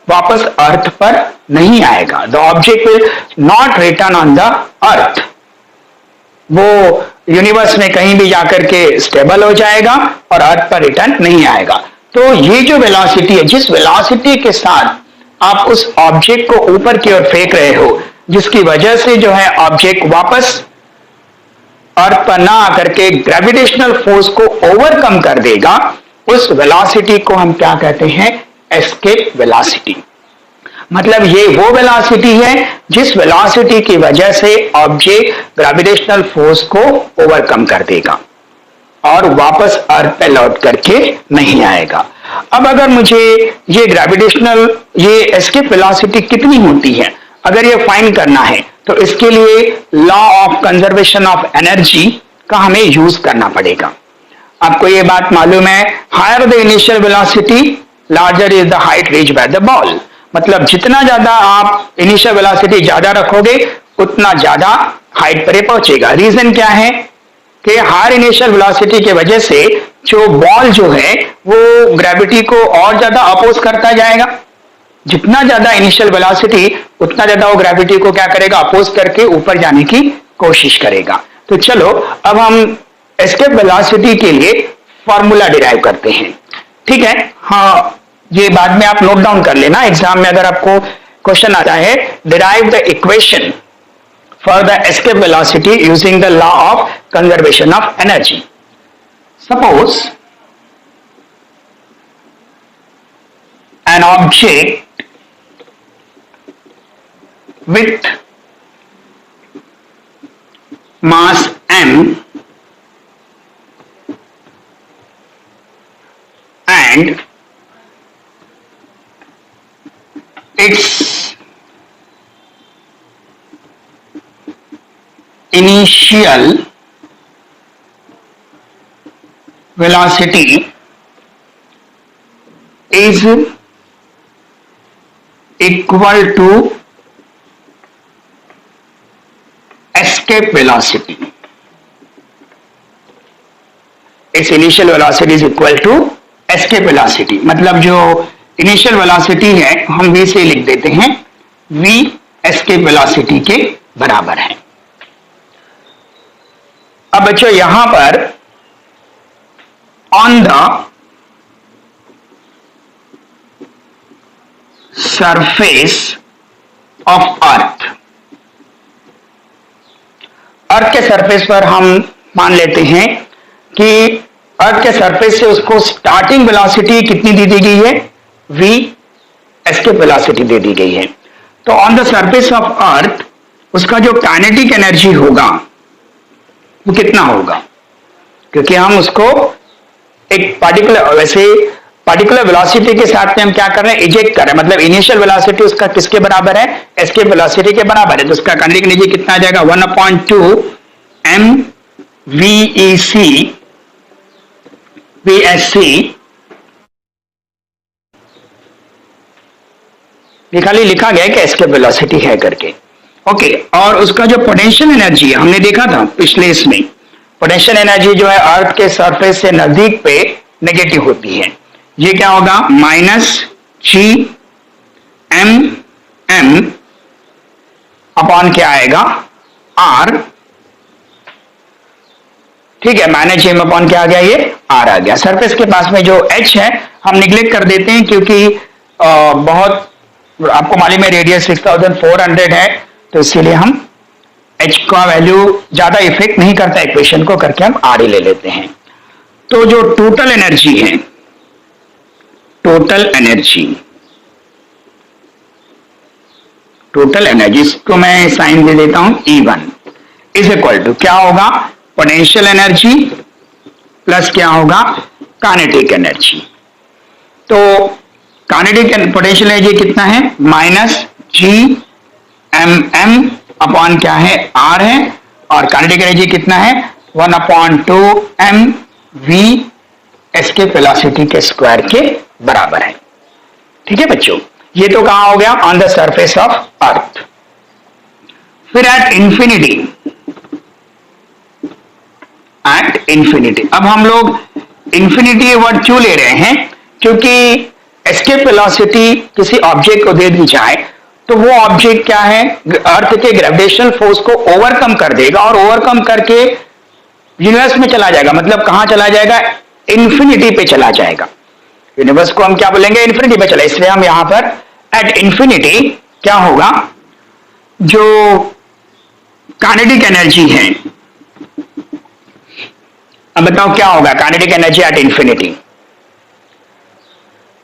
वापस अर्थ पर नहीं आएगा। The object will not return on the earth, वो यूनिवर्स में कहीं भी जाकर के स्टेबल हो जाएगा और अर्थ पर रिटर्न नहीं आएगा। तो ये जो वेलोसिटी है, जिस वेलोसिटी के साथ आप उस ऑब्जेक्ट को ऊपर की ओर फेंक रहे हो, जिसकी वजह से जो है ऑब्जेक्ट वापस अर्थ पर ना आकर के ग्रेविटेशनल फोर्स को ओवरकम कर देगा, उस वेलोसिटी को हम क्या कहते हैं, एस्केप वेलोसिटी। मतलब ये वो वेलोसिटी है जिस वेलोसिटी की वजह से ऑब्जेक्ट ग्रेविटेशनल फोर्स को ओवरकम कर देगा और वापस अर्थ पे लौट करके नहीं आएगा। अब अगर मुझे ये ग्रेविटेशनल, ये एस्केप वेलोसिटी कितनी होती है, अगर ये फाइंड करना है तो इसके लिए law of conservation of energy का हमें यूज करना पड़ेगा। आपको ये बात मालूम है, higher the initial velocity larger is the height reach by the ball. मतलब जितना ज्यादा आप इनिशियल वेलोसिटी ज्यादा रखोगे उतना ज्यादा हाइट पर पहुंचेगा। रीजन क्या है कि हायर इनिशियल वेलोसिटी की वजह से जो बॉल जो है वो ग्रेविटी को और ज्यादा अपोज करता जाएगा। जितना ज्यादा इनिशियल वेलोसिटी उतना ज्यादा वो ग्रेविटी को क्या करेगा, अपोज करके ऊपर जाने की कोशिश करेगा। तो चलो अब हम एस्केप वेलोसिटी के लिए फॉर्मूला डिराइव करते हैं। ठीक है, हाँ ये बाद में आप नोट डाउन कर लेना, एग्जाम में अगर आपको क्वेश्चन आता है, derive the equation for the escape velocity using the law of conservation of energy. Suppose an object with mass m and its initial velocity is equal to escape velocity. its initial velocity is equal to escape velocity। मतलब जो initial velocity है हम v से लिख देते हैं, v escape velocity के बराबर है। अब बच्चों यहां पर on the surface of earth, earth के सरफेस पर हम मान लेते हैं कि अर्थ के सरफेस से उसको स्टार्टिंग वेलोसिटी कितनी दे दी गई है, v, एस्केप वेलोसिटी दे दी गई है। तो ऑन द सरफेस ऑफ अर्थ उसका जो काइनेटिक एनर्जी होगा वो कितना होगा, क्योंकि हम उसको एक पार्टिकुलर वेलोसिटी के साथ में हम क्या कर रहे हैं, इजेक्ट कर रहे हैं, मतलब इनिशियल वेलोसिटी उसका किसके बराबर है, एस्केप वेलोसिटी के बराबर है। तो उसका काइनेटिक एनर्जी कितना आ जाएगा, 1/2 mvec vsc, ये खाली लिखा गया है कि एस्केप वेलोसिटी है करके। ओके, और उसका जो पोटेंशियल एनर्जी है हमने देखा था पिछले इसमें, पोटेंशियल एनर्जी जो है अर्थ के सरफेस से नजदीक पे नेगेटिव होती है, ये क्या होगा, -Gmm अपॉन क्या आएगा, R, ठीक है, -Gm अपॉन क्या आ गया, ये R आ गया। सरफेस के पास में जो H है हम निग्लेक्ट कर देते हैं, क्योंकि बहुत आपको मालूम है रेडियस 6400 है, तो इसीलिए हम H का वैल्यू ज्यादा इफेक्ट नहीं करता इक्वेशन को, करके हम R ही ले लेते हैं। तो जो टोटल एनर्जी है, टोटल एनर्जी इसको मैं साइन दे देता हूं E1 इज इक्वल टू क्या होगा, पोटेंशियल एनर्जी प्लस क्या होगा, काइनेटिक एनर्जी। तो काइनेटिक पोटेंशियल एनर्जी कितना है, -Gmm अपॉन क्या है, R है, और काइनेटिक एनर्जी कितना है, 1/2 mv एस्केप वेलोसिटी के स्क्वायर के बराबर है। ठीक है बच्चों, ये तो कहां हो गया, ऑन द सरफेस ऑफ अर्थ। फिर एट इंफिनिटी, अब हम लोग इंफिनिटी वर्ड क्यों ले रहे हैं, क्योंकि एस्केप वेलोसिटी किसी ऑब्जेक्ट को दे दी जाए तो वो ऑब्जेक्ट क्या है, अर्थ के ग्रेविटेशनल फोर्स को ओवरकम कर देगा, और ओवरकम करके यूनिवर्स में चला जाएगा, मतलब कहां चला जाएगा, इंफिनिटी पे चला जाएगा। यूनिवर्स को हम क्या बोलेंगे, इंफिनिटी पे चला, इसलिए हम यहां पर एट इंफिनिटी क्या होगा, जो काइनेटिक एनर्जी है, अब बताओ क्या होगा kinetic energy at infinity.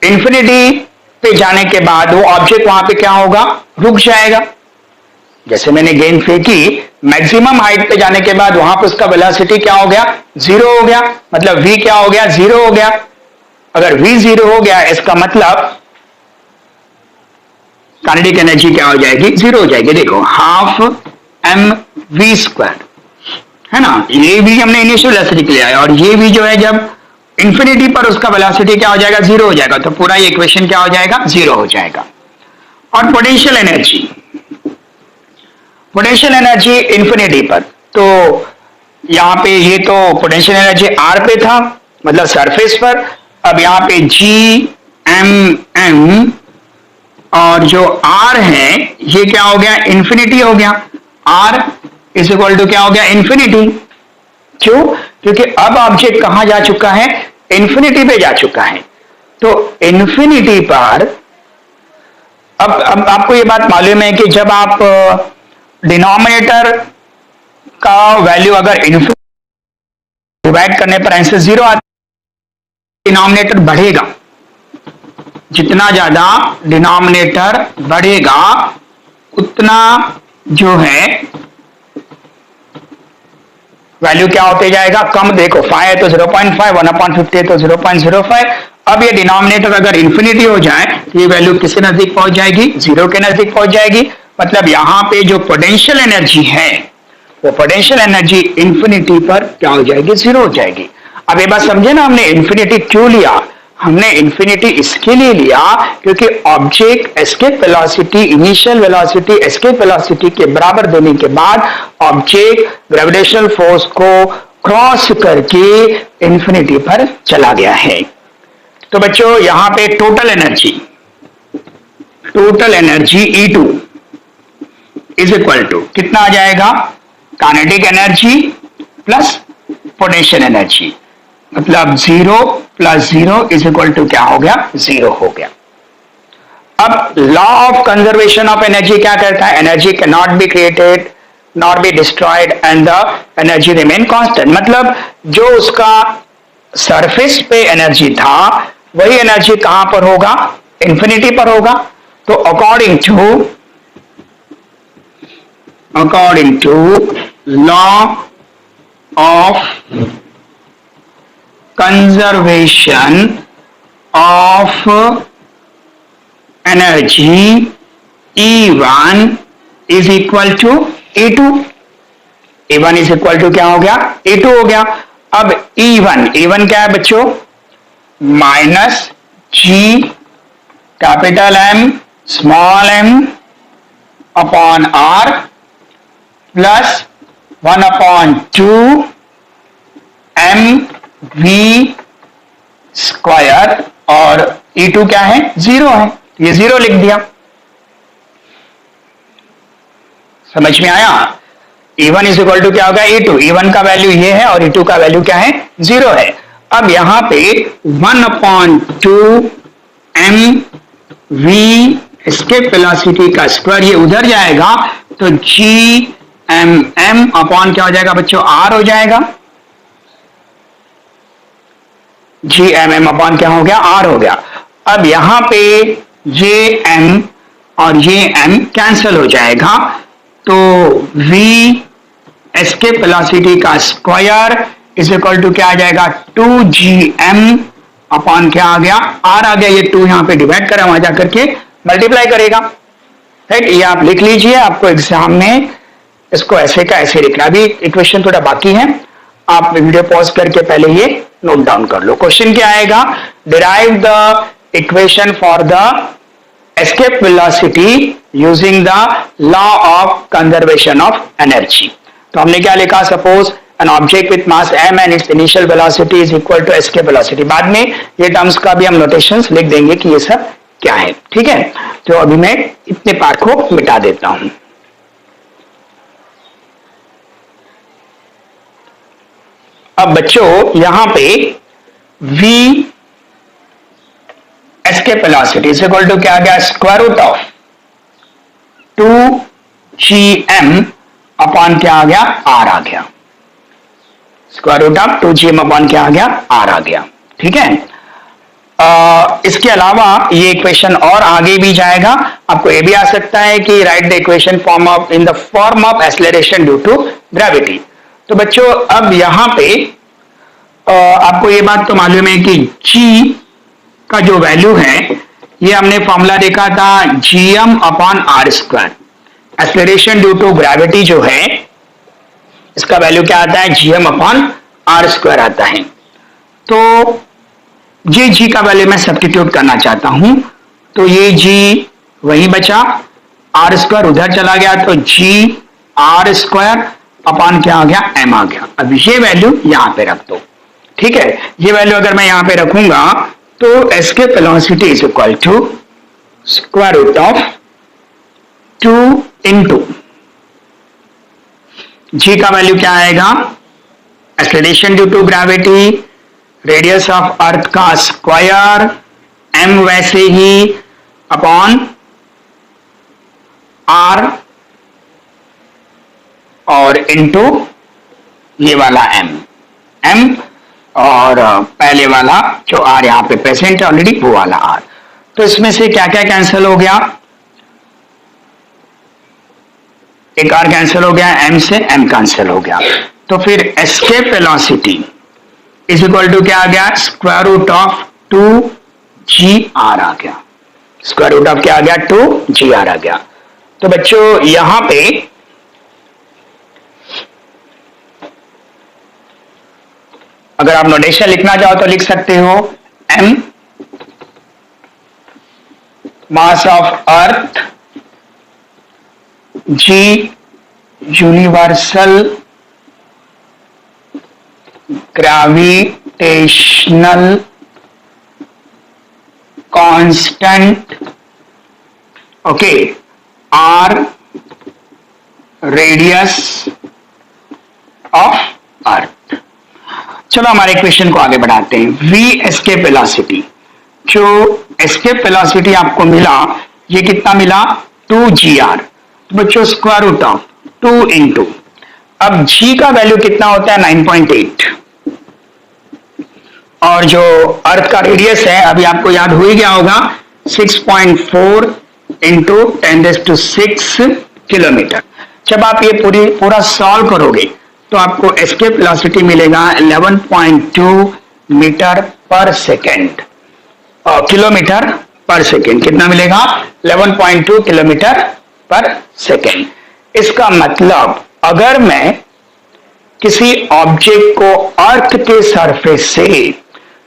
Infinity पे जाने के बाद वो ऑब्जेक्ट वहां पे क्या होगा, रुक जाएगा। जैसे मैंने गेंद फेंकी, मैक्सिमम हाइट पे जाने के बाद वहां पे उसका वेलोसिटी क्या हो गया, 0 हो गया, मतलब v क्या हो गया, 0 हो गया। अगर v 0 हो गया इसका मतलब काइनेटिक एनर्जी क्या हो जाएगी, 0 हो जाएगी। देखो 12 mv² है ना, ये भी हमने इनिशियल वेलोसिटी के लिए आया, और ये भी जो है जब इंफिनिटी पर उसका वेलोसिटी क्या हो जाएगा, 0 हो जाएगा, तो पूरा ये इक्वेशन क्या हो जाएगा, 0 हो जाएगा। और पोटेंशियल एनर्जी इंफिनिटी पर, तो यहां पे ये तो पोटेंशियल एनर्जी R पे था, मतलब सरफेस पर। अब यहां पे Gmm और जो R है ये क्या हो गया, इंफिनिटी हो गया, R इज इक्वल टू क्या हो गया, इंफिनिटी। क्यों, क्योंकि अब ऑब्जेक्ट कहां जा चुका है, इंफिनिटी पे जा चुका है। तो इंफिनिटी पर अब आपको ये बात मालूम है कि जब आप डिनोमिनेटर का वैल्यू अगर डिवाइड करने पर आंसर 0 आता है, डिनोमिनेटर बढ़ेगा, जितना ज्यादा डिनोमिनेटर बढ़ेगा उतना जो है वैल्यू क्या होते जाएगा, कम। देखो 5 है तो 0.5, 1/50 है तो 0.05। अब ये डिनोमिनेटर अगर इंफिनिटी हो जाए तो ये वैल्यू किसके नजदीक पहुंच जाएगी, 0 के नजदीक पहुंच जाएगी। मतलब यहां पे जो पोटेंशियल एनर्जी है वो पोटेंशियल एनर्जी इंफिनिटी पर क्या हो जाएगी, 0 हो जाएगी। अब ये बात समझे ना, हमने इंफिनिटी क्यों लिया, हमने इंफिनिटी इसके लिए लिया क्योंकि object escape velocity, initial velocity escape velocity के बराबर देने के बाद ऑब्जेक्ट ग्रेविटेशनल फोर्स को क्रॉस करके इंफिनिटी पर चला गया है। तो बच्चों यहां पे total energy E2 is equal to कितना आ जाएगा, kinetic energy plus potential energy, मतलब 0 + 0 = क्या हो गया? 0 हो गया। अब law of conservation of energy क्या कहता है? Energy can not be created not be destroyed and the energy remain constant, मतलब जो उसका सरफेस पे एनर्जी था वही एनर्जी कहां पर होगा? इंफिनिटी पर होगा। तो according to law of conservation of energy E1 is equal to E2। E1 is equal to क्या हो गया? E2 हो गया। अब E1 क्या है बच्चों? Minus G capital M small m upon R plus 1/2 mv square, और E2 क्या है? 0 है, ये 0 लिख दिया। समझ में आया? E1 इज इक्वल टू क्या होगा? E2। E1 का वैल्यू ये है और E2 का वैल्यू क्या है? 0 है। अब यहां पे 1/2 mv एस्केप वेलोसिटी का स्क्वायर ये उधर जाएगा तो Gmm अपॉन क्या हो जाएगा बच्चों? R हो जाएगा। Gmm अपॉन क्या हो गया? R हो गया। अब यहां पे ये m और ये m कैंसिल हो जाएगा, तो v एस्केप वेलोसिटी का स्क्वायर इज इक्वल टू क्या आ जाएगा? 2gm अपॉन क्या आ गया? R आ गया। ये 2 यहां पे डिवाइड करा, वहां जाकर के मल्टीप्लाई करेगा, राइट? ये आप लिख लीजिए, आपको एग्जाम में इसको ऐसे का ऐसे लिखना। अभी इक्वेशन थोड़ा बाकी है, आप वीडियो पॉज करके पहले ये नोट डाउन कर लो। क्वेश्चन क्या आएगा? Derive the equation for the escape velocity using the law of conservation of energy. तो हमने क्या लिखा? Suppose an object with mass m and its initial velocity is equal to escape velocity. बाद में ये टर्म्स का भी हम नोटेशंस लिख देंगे कि ये सब क्या है, ठीक है? तो अभी मैं इतने पार्ट को मिटा देता हूं। अब बच्चों यहां पे v escape velocity is equal to क्या आ गया? Square root of 2gm upon क्या आ गया? R आ गया। Square root of 2gm upon क्या आ गया? R आ गया, ठीक है? इसके अलावा ये इक्वेशन और आगे भी जाएगा। आपको ये भी आ सकता है कि write the equation form of in the form of acceleration due to gravity. तो बच्चों अब यहां पे आपको ये बात तो मालूम है कि g का जो वैल्यू है ये हमने फॉर्मूला देखा था gm upon r square. Acceleration due to gravity जो है इसका वैल्यू क्या आता है? gm अपॉन r स्क्वायर आता है। तो ये g का वैल्यू मैं सब्स्टिट्यूट करना चाहता हूं, तो ये g वही बचा, r स्क्वायर उधर चला गया, तो g r स्क्वायर अपॉन क्या आ गया? m आ गया। अब ये वैल्यू यहां पे रख दो, ठीक है? ये वैल्यू अगर मैं यहां पे रखूंगा तो escape velocity is equal to square root of 2 into g का वैल्यू क्या आएगा? Acceleration due to gravity, radius of earth का स्क्वायर, m वैसे ही अपॉन r और इंटू ये वाला m और पहले वाला जो r यहां पे प्रेजेंट है ऑलरेडी वो वाला r। तो इसमें से क्या क्या कैंसिल हो गया? एक r कैंसिल हो गया, m से m कैंसिल हो गया, तो फिर escape velocity is equal to क्या आ गया? स्क्वायर रूट ऑफ 2gr आ गया। स्क्वायर रूट ऑफ क्या आ गया? 2gr आ गया। तो बच्चों यहां पे अगर आप नोटेशन लिखना चाहो तो लिख सकते हो m mass of earth, g universal gravitational constant, okay, r radius of अर्थ। चलो हमारे क्वेश्चन को आगे बढ़ाते हैं। v एस्केप वेलोसिटी, जो एस्केप वेलोसिटी आपको मिला ये कितना मिला 2gr, तो बच्चों स्क्वायर रूट ऑफ 2 इंटू, अब g का वैल्यू कितना होता है 9.8, और जो अर्थ का रेडियस है अभी आपको याद हो ही गया होगा 6.4 इंटू 10⁶ किलोमीटर। जब आप ये पूरा सॉल्व करोगे तो आपको एस्केप वेलोसिटी मिलेगा 11.2 मीटर पर सेकेंड, किलोमीटर पर सेकेंड कितना मिलेगा 11.2 किलोमीटर पर सेकेंड। इसका मतलब अगर मैं किसी ऑब्जेक्ट को अर्थ के सरफेस से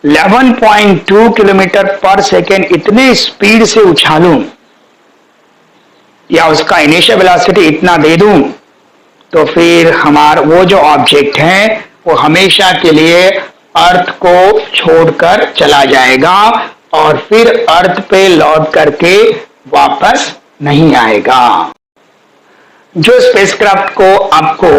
11.2 किलोमीटर पर सेकेंड इतने स्पीड से उछालूं या उसका इनिशियल वेलोसिटी इतना दे दूं, तो फिर हमारा वो जो ऑब्जेक्ट है वो हमेशा के लिए अर्थ को छोड़कर चला जाएगा और फिर अर्थ पे लौट करके वापस नहीं आएगा। जो स्पेसक्राफ्ट को आपको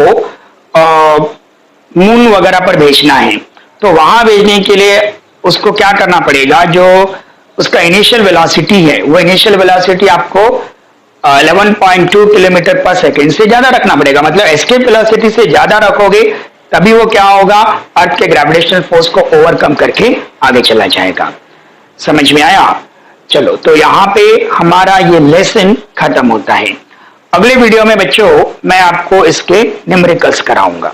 मून वगैरह पर भेजना है तो वहां भेजने के लिए उसको क्या करना पड़ेगा, जो उसका इनिशियल वेलोसिटी है वो इनिशियल वेलोसिटी आपको 11.2 किलोमीटर पर सेकेंड से ज्यादा रखना पड़ेगा। मतलब एस्केप वेलोसिटी से ज्यादा रखोगे तभी वो क्या होगा, अर्थ के ग्रेविटेशनल फोर्स को ओवरकम करके आगे चला जाएगा। समझ में आया? चलो तो यहां पे हमारा ये लेसन खत्म होता है। अगले वीडियो में बच्चों मैं आपको इसके न्यूमेरिकल्स कराऊंगा।